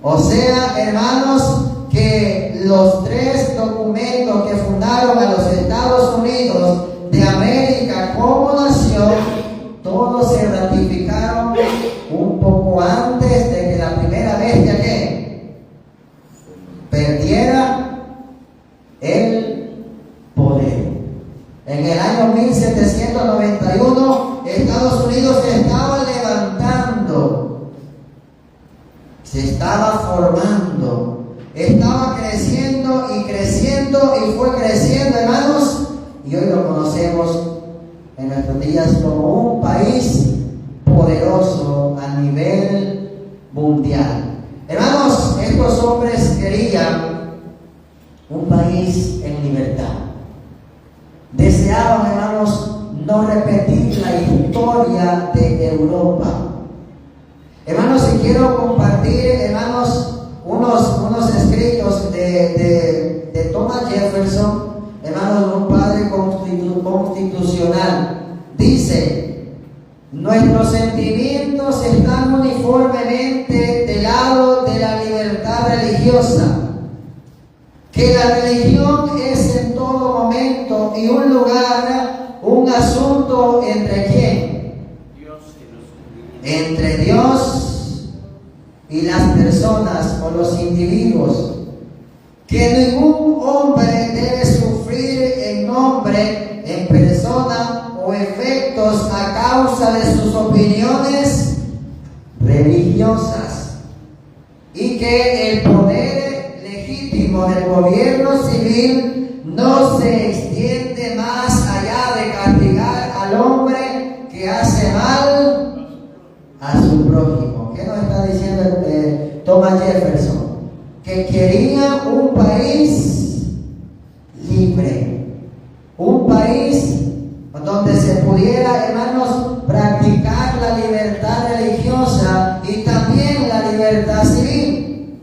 O sea, hermanos, que los tres documentos que fundaron a los Estados Unidos de América como nación, todos se ratificaron un poco antes de que la primera bestia que perdiera el poder. En el año 1791, Estados Unidos se estaba levantando, se estaba formando, estaba creciendo y creciendo y fue creciendo, hermanos, y hoy lo conocemos en nuestros días como un país poderoso a nivel mundial. Hermanos, estos hombres querían un país en libertad. Deseaban, hermanos, no repetir la historia de Europa. Hermanos, si quiero compartir, hermanos, unos escritos de Thomas Jefferson, hermanos, un padre constitucional. Dice: Nuestros sentimientos están uniformemente del lado de la libertad religiosa. Que la religión es en todo momento y un lugar, un asunto entre ¿quién? Entre Dios y las personas o los individuos. Que ningún hombre debe sufrir en nombre, en persona o efectos a causa de sus opiniones religiosas. Y que el poder legítimo del gobierno civil no se extiende más allá de castigar al hombre que hace mal a su prójimo. ¿Qué nos está diciendo Thomas Jefferson? Que quería un país libre, un país donde se pudiera, hermanos, practicar la libertad religiosa y también la libertad civil.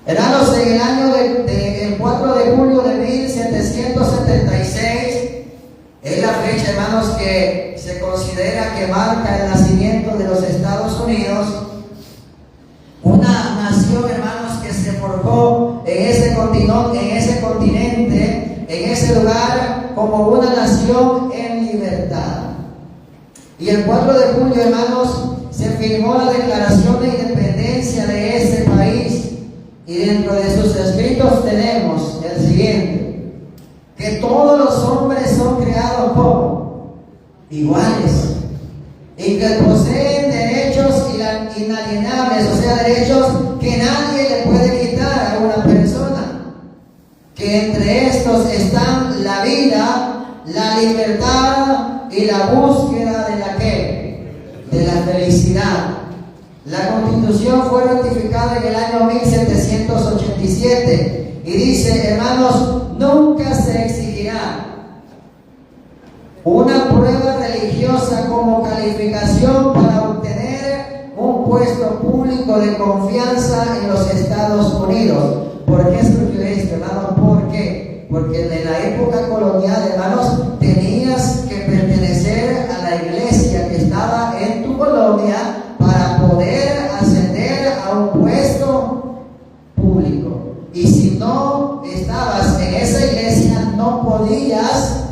Hermanos, en el año el 4 de julio de 1776, es la fecha, hermanos, que se considera que marca el nacimiento de los Estados Unidos, una nación, hermanos, que se forjó en ese continente, en ese lugar, como una nación en libertad. Y el 4 de julio, hermanos, se firmó la Declaración de Independencia de ese país. Y dentro de sus escritos tenemos el siguiente: que todos los hombres son creados como iguales y que poseen derechos inalienables, o sea, derechos que nadie le puede quitar a una persona, que entre estos están la vida, la libertad y la búsqueda de la ¿qué? De la felicidad. La Constitución fue ratificada en el año 1787 y dice, hermanos, nunca se exigirá una prueba religiosa como calificación para obtener un puesto público de confianza en los Estados Unidos. ¿Por qué surgió esto, hermanos? ¿Por qué? Porque en la época colonial, hermanos, tenías que pertenecer a la iglesia que estaba en tu colonia para poder ascender a un puesto público. Y si no estabas en esa iglesia, no podías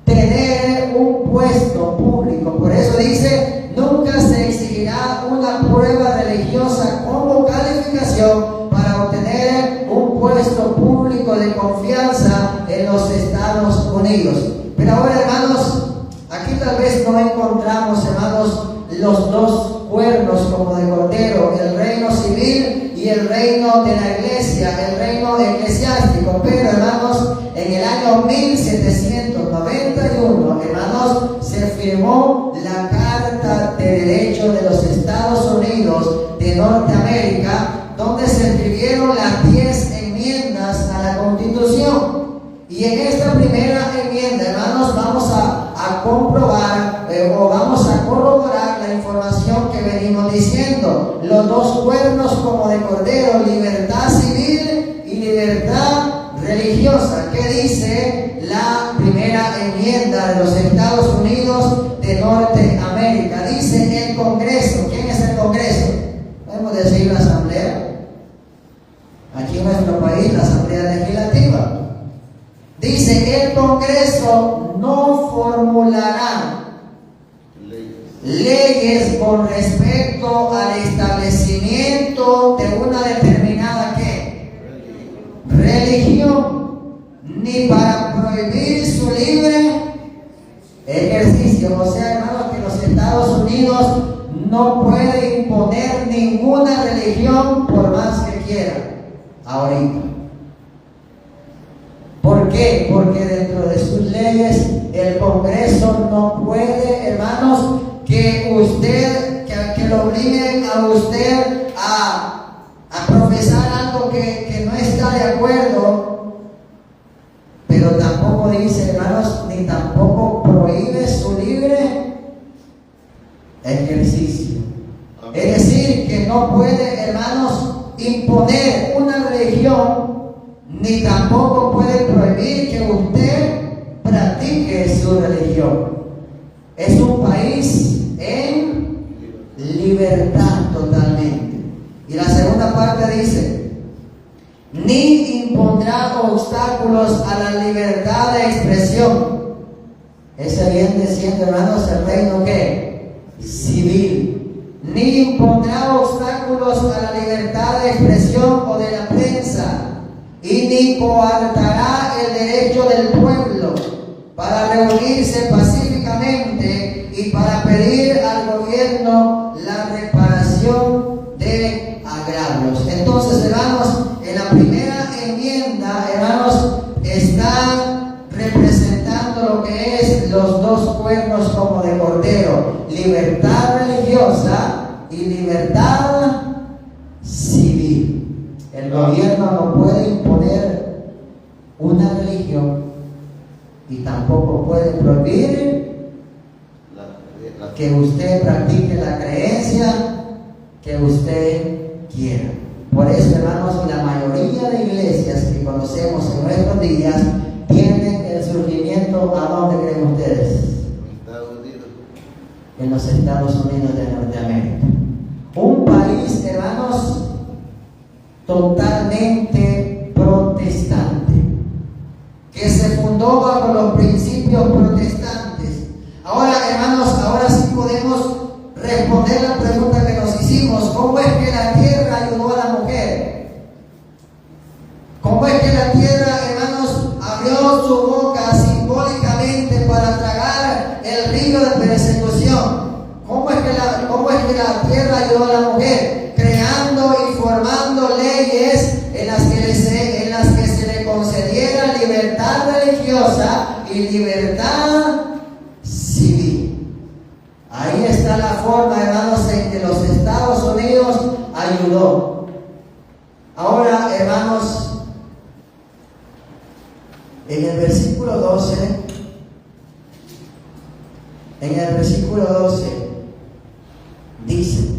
tener un puesto público. Por eso dice, nunca se exigirá una prueba religiosa como calificación para obtener un puesto público de confianza en los Estados Unidos. Pero ahora, hermanos, aquí tal vez no encontramos, hermanos, los dos cuernos como de cordero, el reino civil y el reino de la iglesia, el reino eclesiástico. Pero, hermanos, en el año 1791, hermanos, se firmó la Carta de Derechos de los Estados Unidos de Norteamérica, donde se escribieron las 10 enmiendas a la Constitución. Y en esta primera enmienda, hermanos, vamos a comprobar o vamos a corroborar la información que venimos diciendo. Los dos cuernos como de cordero, libertad civil y libertad religiosa. ¿Qué dice la primera enmienda de los Estados Unidos de Norteamérica? Dice el Congreso. ¿Quién es el Congreso? Podemos decir la Asamblea. Aquí en nuestro país, la Asamblea Legislativa. Dice, el Congreso no formulará leyes con respecto al establecimiento de una determinada ¿qué? Religión, ni para prohibir su libre ejercicio. O sea, hermanos, que los Estados Unidos no puede imponer ninguna religión por más que quiera ahorita. ¿Por qué? Porque dentro de sus leyes el Congreso no puede, hermanos, que lo obliguen a usted a profesar algo que no está de acuerdo, pero tampoco dice, hermanos, ni tampoco prohíbe su libre ejercicio. Es decir, que no puede, hermanos, imponer una religión, ni tampoco puede prohibir que usted practique su religión. Es un país libertad totalmente. Y la segunda parte dice, ni impondrá obstáculos a la libertad de expresión. Ese viene siendo, hermanos, el reino ¿qué? Civil. Ni impondrá obstáculos a la libertad de expresión o de la prensa, y ni coartará el derecho del pueblo para reunirse pacíficamente y para pedir al gobierno la reparación de agravios. Entonces, hermanos, en la primera enmienda, hermanos, está representando lo que es los dos cuernos como de cordero: libertad religiosa y libertad civil. El gobierno no puede imponer una religión y tampoco puede prohibir que usted practique la creencia que usted quiera. Por eso, hermanos, la mayoría de iglesias que conocemos en nuestros días tienen el surgimiento, ¿a dónde creen ustedes? En los Estados Unidos de Norteamérica. Un país, hermanos, totalmente protestante, que se fundó bajo los principios protestantes. Ahora, hermanos, ahora sí podemos responder la pregunta que nos hicimos: ¿cómo es que la tierra ayudó a la mujer? ¿Cómo es que la tierra, hermanos, abrió su boca simbólicamente para tragar el río de persecución? ¿Cómo es que la tierra ayudó a la mujer? Creando y formando leyes en las que se le concediera libertad religiosa y libertad civil. Ahí está la forma, hermanos, en que los Estados Unidos ayudó. Ahora, hermanos, en el versículo 12, dice: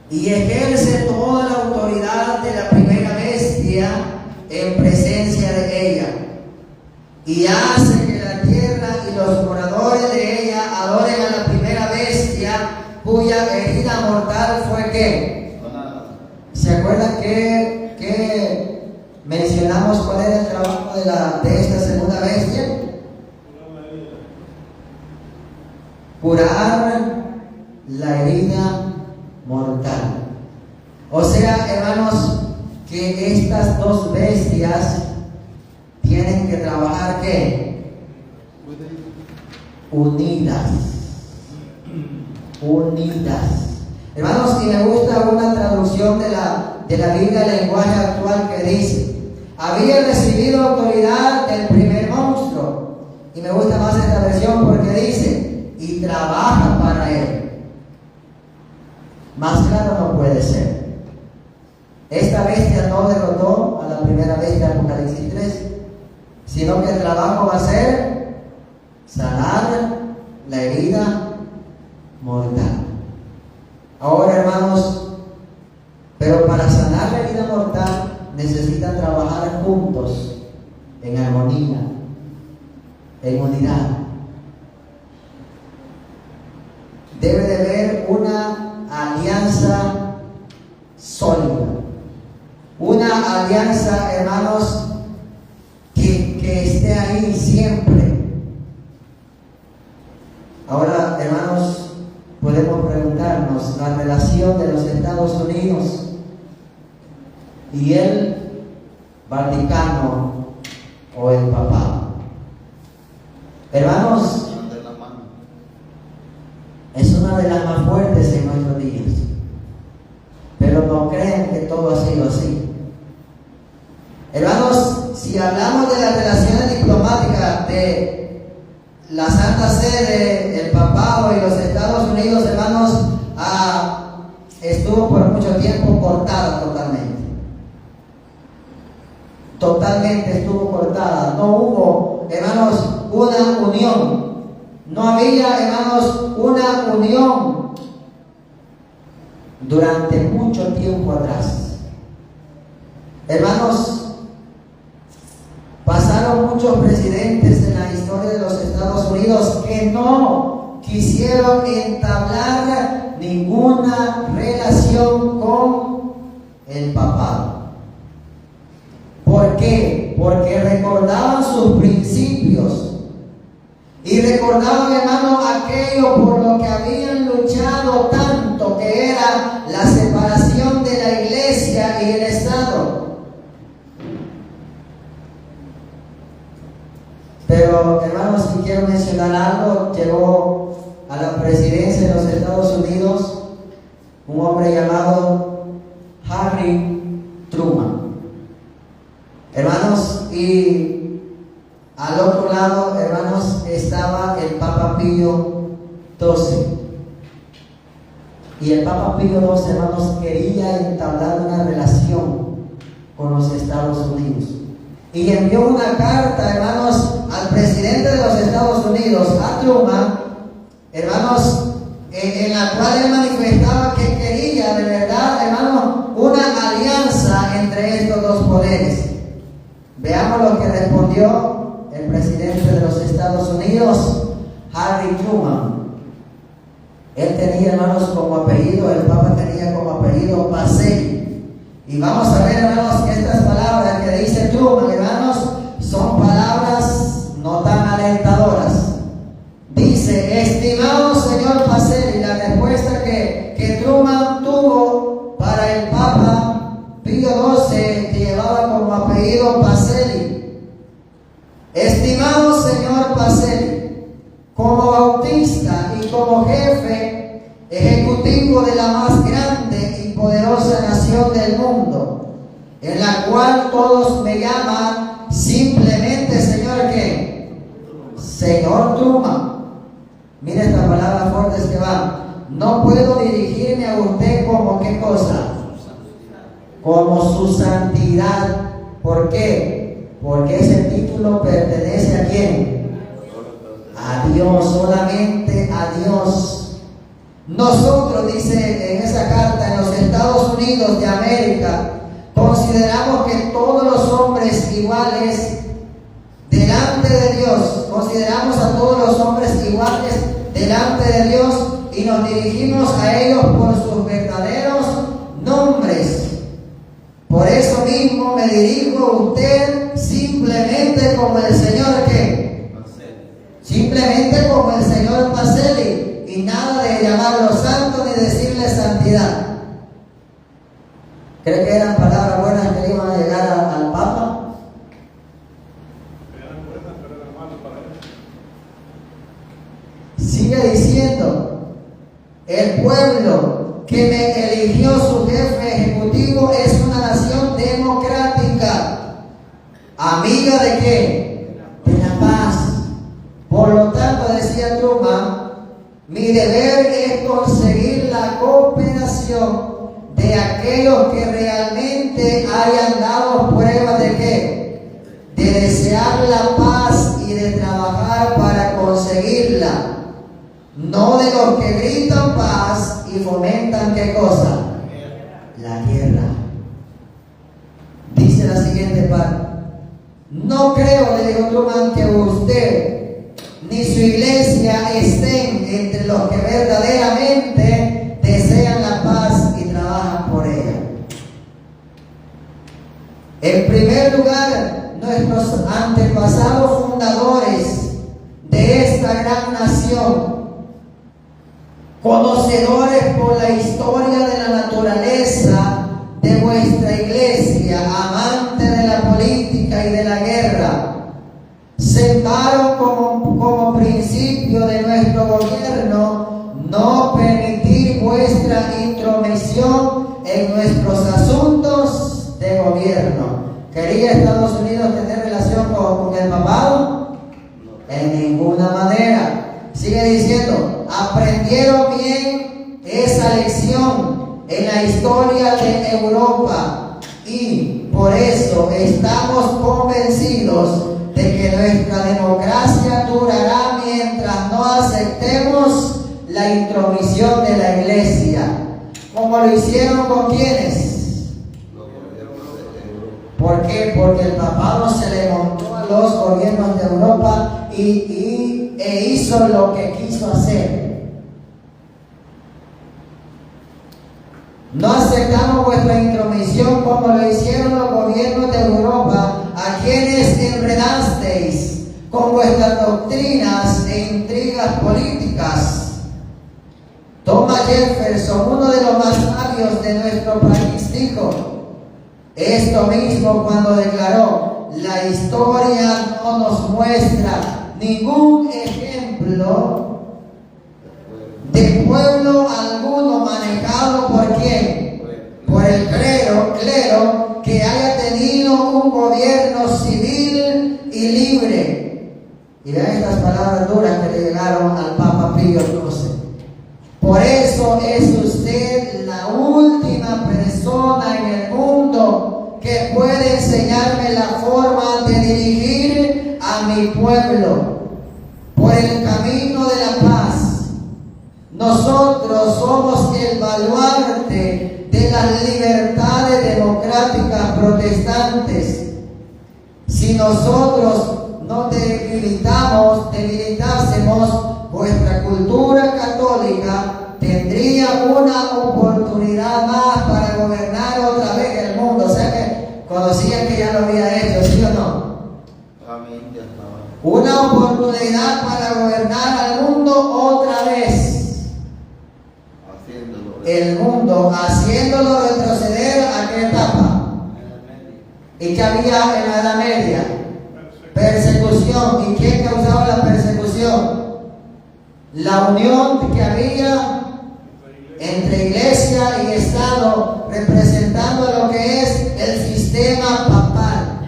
y ejerce toda la autoridad de la primera bestia en presencia de ella, y hace que la tierra y los moradores de ella adoren a la primera bestia, cuya herida mortal fue ¿qué? ¿Se acuerdan que mencionamos cuál era el trabajo de esta segunda bestia? Curar la herida mortal. O sea, hermanos, que estas dos bestias tienen que trabajar ¿qué? Unidas. Hermanos, y me gusta una traducción de la Biblia del lenguaje actual que dice: había recibido autoridad del primer monstruo. Y me gusta más esta versión porque dice: y trabaja para él. Más claro no puede ser. Esta bestia no derrotó a la primera bestia de Apocalipsis 3, sino que el trabajo va a ser sanar la herida mortal. Ahora, hermanos, pero para sanar la herida mortal necesitan trabajar juntos, en armonía, en unidad. Debe de haber una alianza sólida, una alianza, hermanos, que esté ahí siempre. Ahora, hermanos, podemos preguntarnos la relación de los Estados Unidos y el Vaticano o el Papado. Hermanos, es una de las más fuertes en nuestros días, pero no crean que todo ha sido así. Hermanos, si hablamos de las relaciones diplomáticas de la Santa Sede, el Papado y los Estados Unidos, hermanos, estuvo por mucho tiempo cortada totalmente estuvo cortada. No hubo, hermanos, una unión. No había, hermanos, una unión durante mucho tiempo atrás. Hermanos, pasaron muchos presidentes en la historia de los Estados Unidos que no quisieron entablar ninguna relación con el papado. ¿Por qué? Porque recordaban sus principios y recordaban, hermanos, aquello por lo que habían luchado tanto, que era la separación de la iglesia y el Estado. Pero, hermanos, si quiero mencionar algo, llegó a la presidencia de los Estados Unidos un hombre llamado Harry Truman. Hermanos, y al otro lado, hermanos, estaba el Papa Pío XII. Y el Papa Pío XII, hermanos, quería entablar una relación con los Estados Unidos. Y envió una carta, hermanos, al presidente de los Estados Unidos, a Truman, hermanos, en la cual él manifestaba que quería, de verdad, hermanos, una alianza entre estos dos poderes. Veamos lo que respondió el presidente de los Estados Unidos, Harry Truman. Él tenía, hermanos, como apellido, el Papa tenía como apellido Pacelli. Y vamos a ver, hermanos, que estas palabras que dice Truman, hermanos, son palabras no tan alentadoras. Dice: estimado señor Pacelli, la respuesta que Truman tuvo para el Papa Pío XII, que llevaba como apellido Pacelli. Estimado señor Pacelli, como bautista y como jefe ejecutivo de la más grande y poderosa nación del mundo, en la cual todos me llaman simplemente señor ¿qué? Señor Truman. Mira estas palabras fuertes que van. No puedo dirigirme a usted como ¿qué cosa? Como su santidad. ¿Por qué? Porque ese título pertenece ¿a quién? A Dios, solamente a Dios. Nosotros, dice en esa carta, en los Estados Unidos de América, consideramos que todos los hombres iguales delante de Dios, consideramos a todos los hombres iguales delante de Dios y nos dirigimos a ellos por sus verdaderos nombres. Por eso mismo me dirijo a usted simplemente como el Señor ¿qué? Simplemente como el Señor Pacelli. Y nada de llamarlo santo ni decirle santidad. ¿Cree que eran palabras buenas que le iban a llegar al Papa? Eran buenas, pero eran malas para él. Sigue diciendo: el pueblo que me eligió su jefe ejecutivo es una nación democrática, amiga de ¿qué? De la paz. Por lo tanto, decía Truman, mi deber es conseguir la cooperación de aquellos que realmente hayan dado prueba de ¿qué? De desear la paz y de trabajar para conseguirla, no de los que gritan paz y fomentan ¿qué cosa? La guerra. Dice la siguiente parte: no creo, le dijo Truman, que usted ni su iglesia estén entre los que verdaderamente desean la paz y trabajan por ella. En primer lugar, nuestros antepasados fundadores de esta gran nación, conocedores por la historia de la naturaleza de vuestra iglesia, amante de la política y de la guerra, sentaron como principio de nuestro gobierno no permitir vuestra intromisión en nuestros asuntos de gobierno. ¿Quería Estados Unidos tener relación con el papado? En ninguna manera. Sigue diciendo: aprendieron bien esa lección en la historia de Europa y por eso estamos convencidos de que nuestra democracia durará mientras no aceptemos la intromisión de la iglesia, como lo hicieron con quienes. ¿Por qué? Porque el papado se le montó a los gobiernos de Europa e hizo lo que quiso hacer. No aceptamos vuestra intromisión como lo hicieron los gobiernos de Europa, a quienes enredasteis con vuestras doctrinas e intrigas políticas. Thomas Jefferson, uno de los más sabios de nuestro país, dijo esto mismo cuando declaró: la historia no nos muestra ningún ejemplo de pueblo alguno manejado por quién, por el clero que haya tenido un gobierno civil y libre. Y vean estas palabras duras que le llegaron al Papa Pío XII. Por eso es usted la última persona en el mundo que puede enseñarme la forma de dirigir a mi pueblo por el camino de la paz. Nosotros somos el baluarte de las libertades democráticas protestantes. Si nosotros no debilitásemos vuestra cultura católica, tendría una oportunidad más para gobernar otra vez el mundo. O sea que conocían que ya lo había hecho, ¿sí o no? Amén, ya estaba. Una oportunidad para gobernar al mundo otra vez. El mundo, haciéndolo retroceder a qué etapa. ¿Y qué había en la Edad Media? Persecución. ¿Y quién causaba la persecución? La unión que había entre iglesia y Estado, representando lo que es el sistema papal.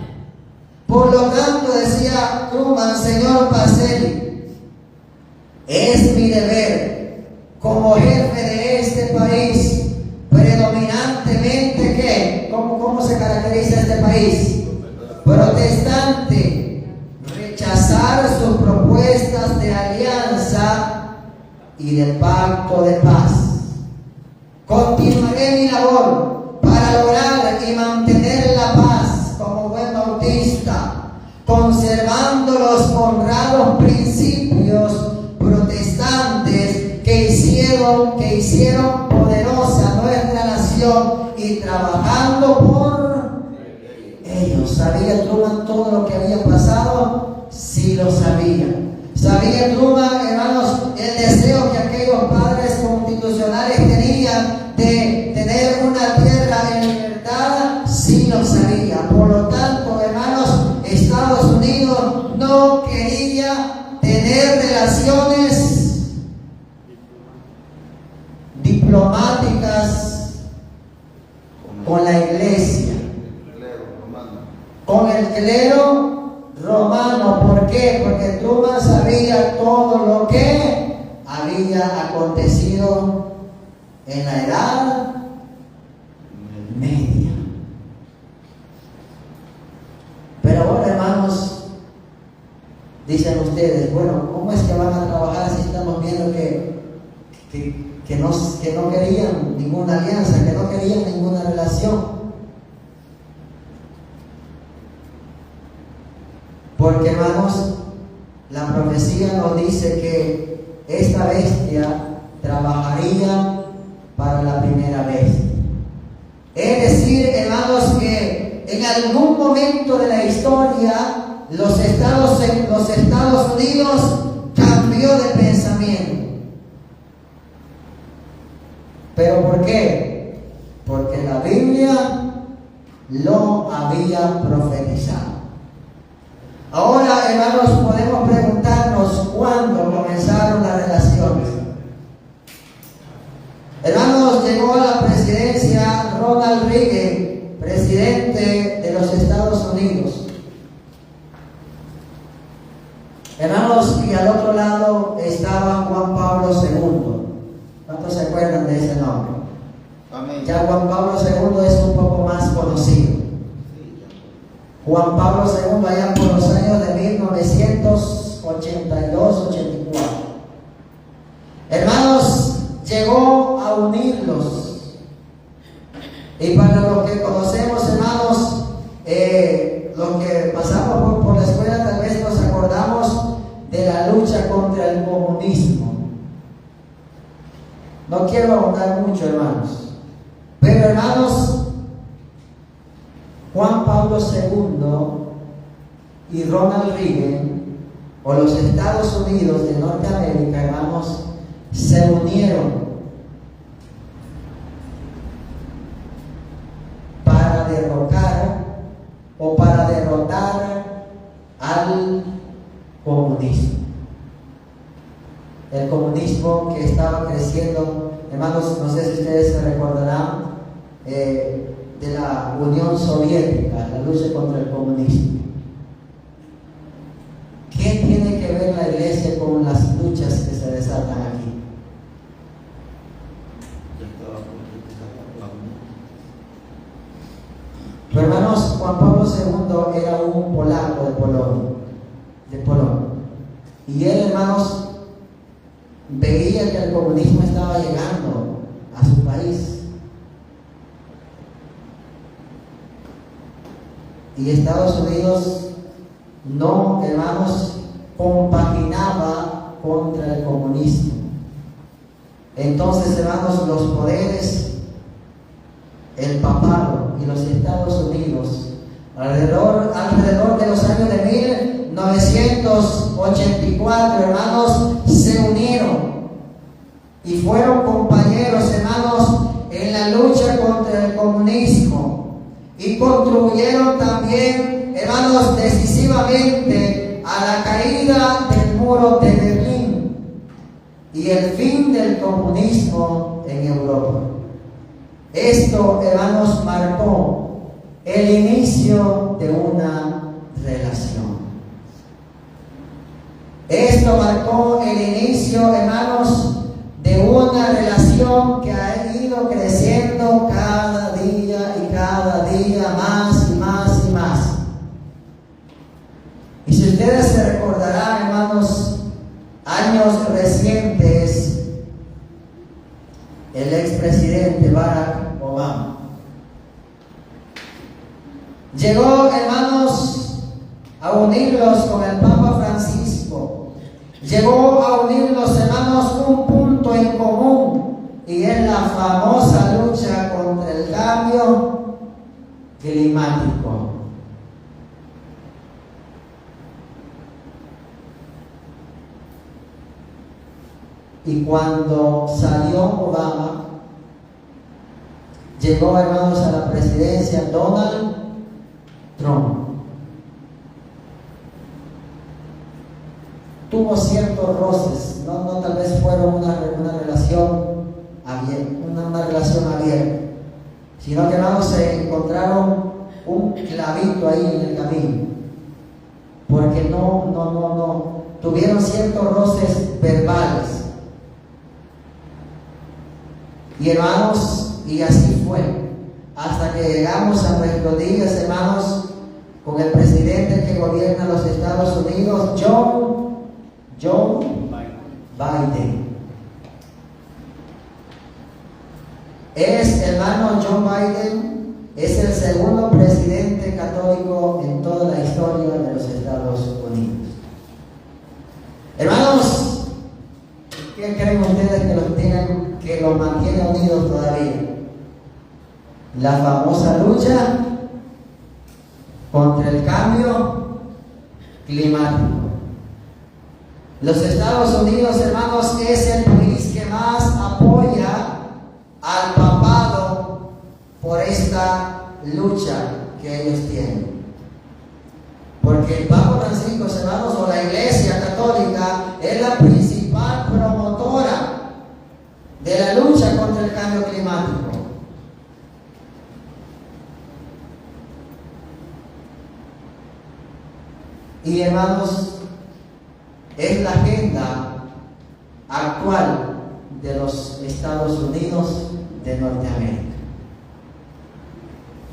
Por lo tanto, decía Truman, señor Pacelli, es mi deber como jefe de este país, predominantemente, ¿qué? ¿Cómo se caracteriza este país? Protestante, rechazar sus propuestas de alianza y de pacto de paz. Continuaré mi labor para lograr y mantener la paz como buen bautista, conservando los honrados principios protestantes que hicieron poderosa nuestra nación y trabajando por ellos. ¿Sabía Truman todo lo que había pasado? Sí lo sabía. ¿Sabía Truman, hermanos, el deseo que aquellos padres constitucionales tenían de tener una tierra en libertad? Sí lo sabía. Por lo tanto, hermanos, Estados Unidos no quería tener relaciones diplomáticas con la iglesia, con el clero romano. ¿Por qué? Porque Truman sabía todo lo que había acontecido en la Edad Media. Pero ahora, hermanos, dicen ustedes, bueno, ¿cómo es que van a trabajar si estamos viendo que no querían ninguna alianza, que no querían ninguna relación? Porque, hermanos, la profecía nos dice que esta bestia trabajaría para la primera vez. Es decir, hermanos, que en algún momento de la historia los Estados Unidos cambió de pensamiento. ¿Pero por qué? Porque la Biblia lo había profetizado. Ahora, hermanos, podemos preguntarnos cuándo comenzaron las relaciones. Hermanos, llegó a la presidencia Ronald Reagan, presidente de los Estados Unidos. Hermanos, y al otro lado estaba Juan Pablo II. ¿Cuántos se acuerdan de ese nombre? Amén. Ya Juan Pablo II es un poco más conocido. Juan Pablo II allá por los años de 1982-84. Hermanos, llegó a unirlos. Y para los que conocemos, hermanos, los que pasamos por la escuela, tal vez nos acordamos de la lucha contra el comunismo. No quiero ahondar mucho, hermanos, Pero hermanos, Juan Pablo II y Ronald Reagan, o los Estados Unidos de Norteamérica, hermanos, se unieron para derrocar o para derrotar al comunismo. El comunismo que estaba creciendo, hermanos, no sé si ustedes se recordarán de la Unión Soviética, la lucha contra el comunismo. ¿Qué tiene que ver la iglesia con las luchas que se desatan aquí? Pero hermanos, Juan Pablo II era un polaco de Polonia. Y él, hermanos, veía que el comunismo estaba llegando a su país. Y Estados Unidos no, hermanos, compaginaba contra el comunismo. Entonces, hermanos, los poderes, el papado y los Estados Unidos, alrededor de los años de 1984, hermanos, se unieron y fueron compañeros, hermanos, en la lucha contra el comunismo, y contribuyeron también, hermanos, decisivamente a la caída del muro de Berlín y el fin del comunismo en Europa. Esto, hermanos, marcó el inicio de una relación. Esto marcó el inicio, hermanos, de una relación que ha ido creciendo cada día y cada día más y más y más. Y si ustedes se recordarán, hermanos, años recientes, el expresidente Barack Obama llegó, hermanos, a unirlos con el Papa Francisco. Llegó a unirlos, hermanos, un punto en común, y es la famosa lucha contra el cambio climático. Y cuando salió Obama, llegó, hermanos, a la presidencia Donald Trump. Tuvo ciertos roces, no tal vez fueron una relación abierta, sino que, hermanos, se encontraron un clavito ahí en el camino, porque no tuvieron ciertos roces verbales. Y, hermanos, y así fue, hasta que llegamos a nuestros días, hermanos, con el presidente que gobierna los Estados Unidos, Joe Biden. Hermano, Joe Biden es el segundo presidente católico en toda la historia de los Estados Unidos. Hermanos, ¿qué creen ustedes que los mantiene unidos todavía? La famosa lucha contra el cambio climático. Los Estados Unidos, hermanos, es el país que más apoya al papado por esta lucha que ellos tienen. Porque el Papa Francisco, hermanos, o la Iglesia Católica, es la principal promotora de la lucha contra el cambio climático. Y, hermanos, es la agenda actual de los Estados Unidos de Norteamérica.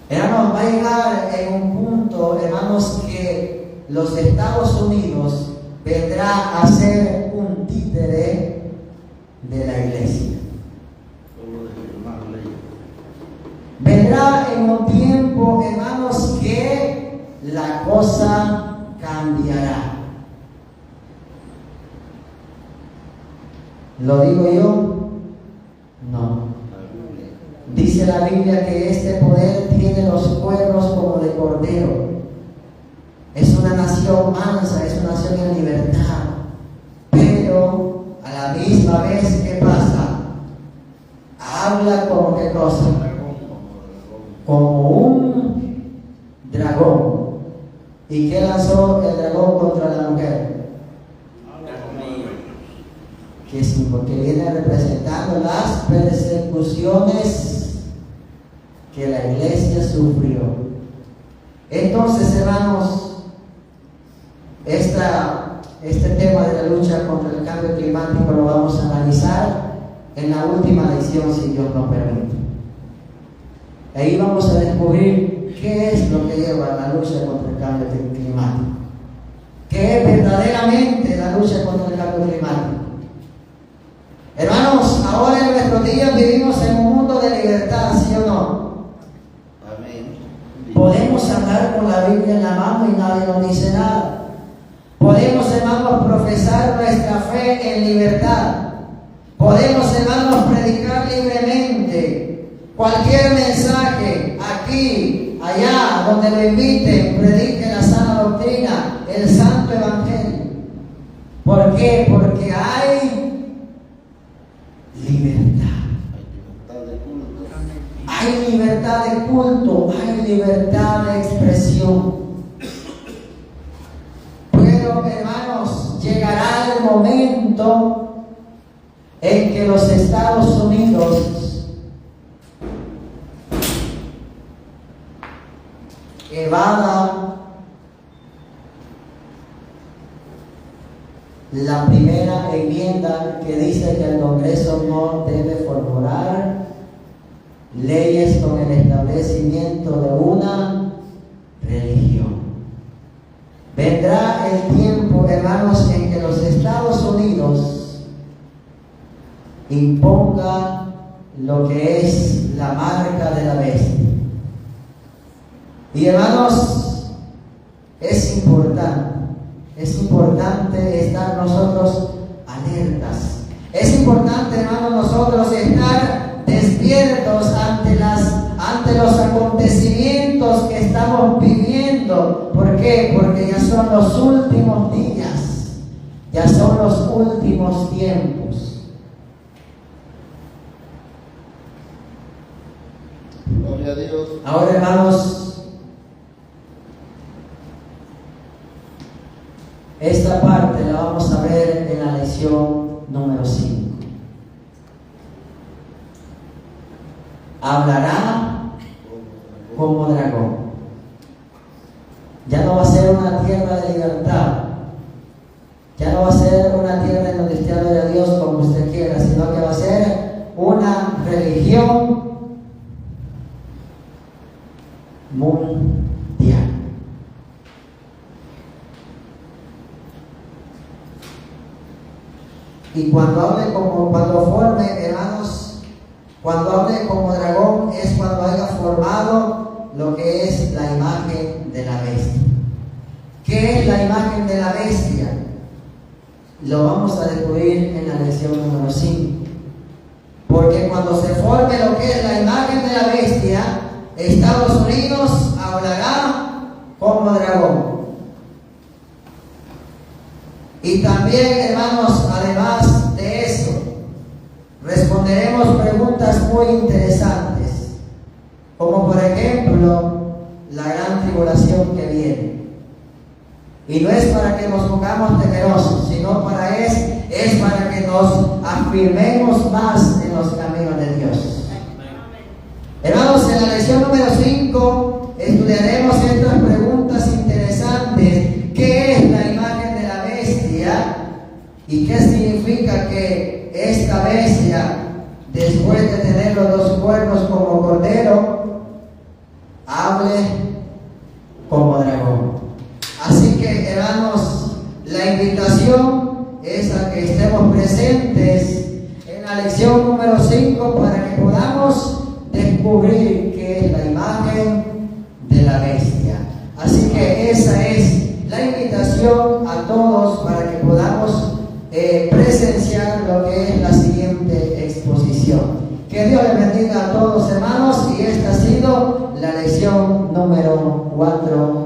Hermanos, va a llegar en un punto, hermanos, que los Estados Unidos vendrá a ser un títere de la iglesia. Vendrá en un tiempo, hermanos, que la cosa cambiará. ¿Lo digo yo? No. Dice la Biblia que este poder tiene los cuernos como de cordero. Es una nación mansa, es una nación en libertad. Pero a la misma vez, ¿qué pasa? Habla como qué cosa. Como un dragón. ¿Y qué lanzó el dragón contra la mujer? Que viene representando las persecuciones que la iglesia sufrió. Entonces, hermanos, este tema de la lucha contra el cambio climático lo vamos a analizar en la última lección, si Dios nos permite. Ahí vamos a descubrir qué es lo que lleva a la lucha contra el cambio climático. ¿Qué es verdaderamente la lucha contra el cambio climático? Hermanos, ahora en nuestros días vivimos en un mundo de libertad, ¿sí o no? Amén. Podemos andar con la Biblia en la mano y nadie nos dice nada. Podemos, hermanos, profesar nuestra fe en libertad. Podemos, hermanos, predicar libremente. Cualquier mensaje, aquí, allá, donde lo inviten, predique la sana doctrina, el santo evangelio. ¿Por qué? Porque hay libertad. Hay libertad de culto, hay libertad de expresión. Pero, hermanos, llegará el momento en que los Estados Unidos evada la primera enmienda que dice que el Congreso no debe formular leyes con el establecimiento de una religión. Vendrá el tiempo, hermanos, en que los Estados Unidos imponga lo que es la marca de la bestia. Y, hermanos, es importante estar nosotros alertas. Es importante, hermanos, nosotros estar despiertos ante los acontecimientos que estamos viviendo. ¿Por qué? Porque ya son los últimos días, ya son los últimos tiempos. Gloria a Dios. Ahora, hermanos, esta parte la vamos a ver en la lección número 5. Hablará como dragón. Ya no va a ser una tierra de libertad. Ya no va a ser una tierra en donde usted adore a Dios como usted quiera, sino que va a ser una religión mundial. Y cuando forme, hermanos, cuando hable como dragón, es cuando haya formado lo que es la imagen de la bestia. ¿Qué es la imagen de la bestia? Lo vamos a descubrir en la lección número 5. Porque cuando se forme lo que es la imagen de la bestia, Estados Unidos hablará como dragón. Y también, hermanos, además de eso, responderemos preguntas muy interesantes, como por ejemplo, la gran tribulación que viene. Y no es para que nos pongamos temerosos, sino es para que nos afirmemos más en los caminos de Dios. Hermanos, en la lección número 5 estudiaremos estas preguntas interesantes. ¿Qué es la imagen de la bestia? ¿Y qué significa que esta bestia, después de tener los dos cuernos como cordero, hable como dragón? Así que, hermanos, la invitación es a que estemos presentes en la lección número 5 para que podamos descubrir qué es la imagen de la bestia. Así que esa es la invitación a todos para que podamos presenciar lo que es la siguiente exposición. Que Dios les bendiga. bendiga a todos, hermanos, y esta ha sido la lección número 4.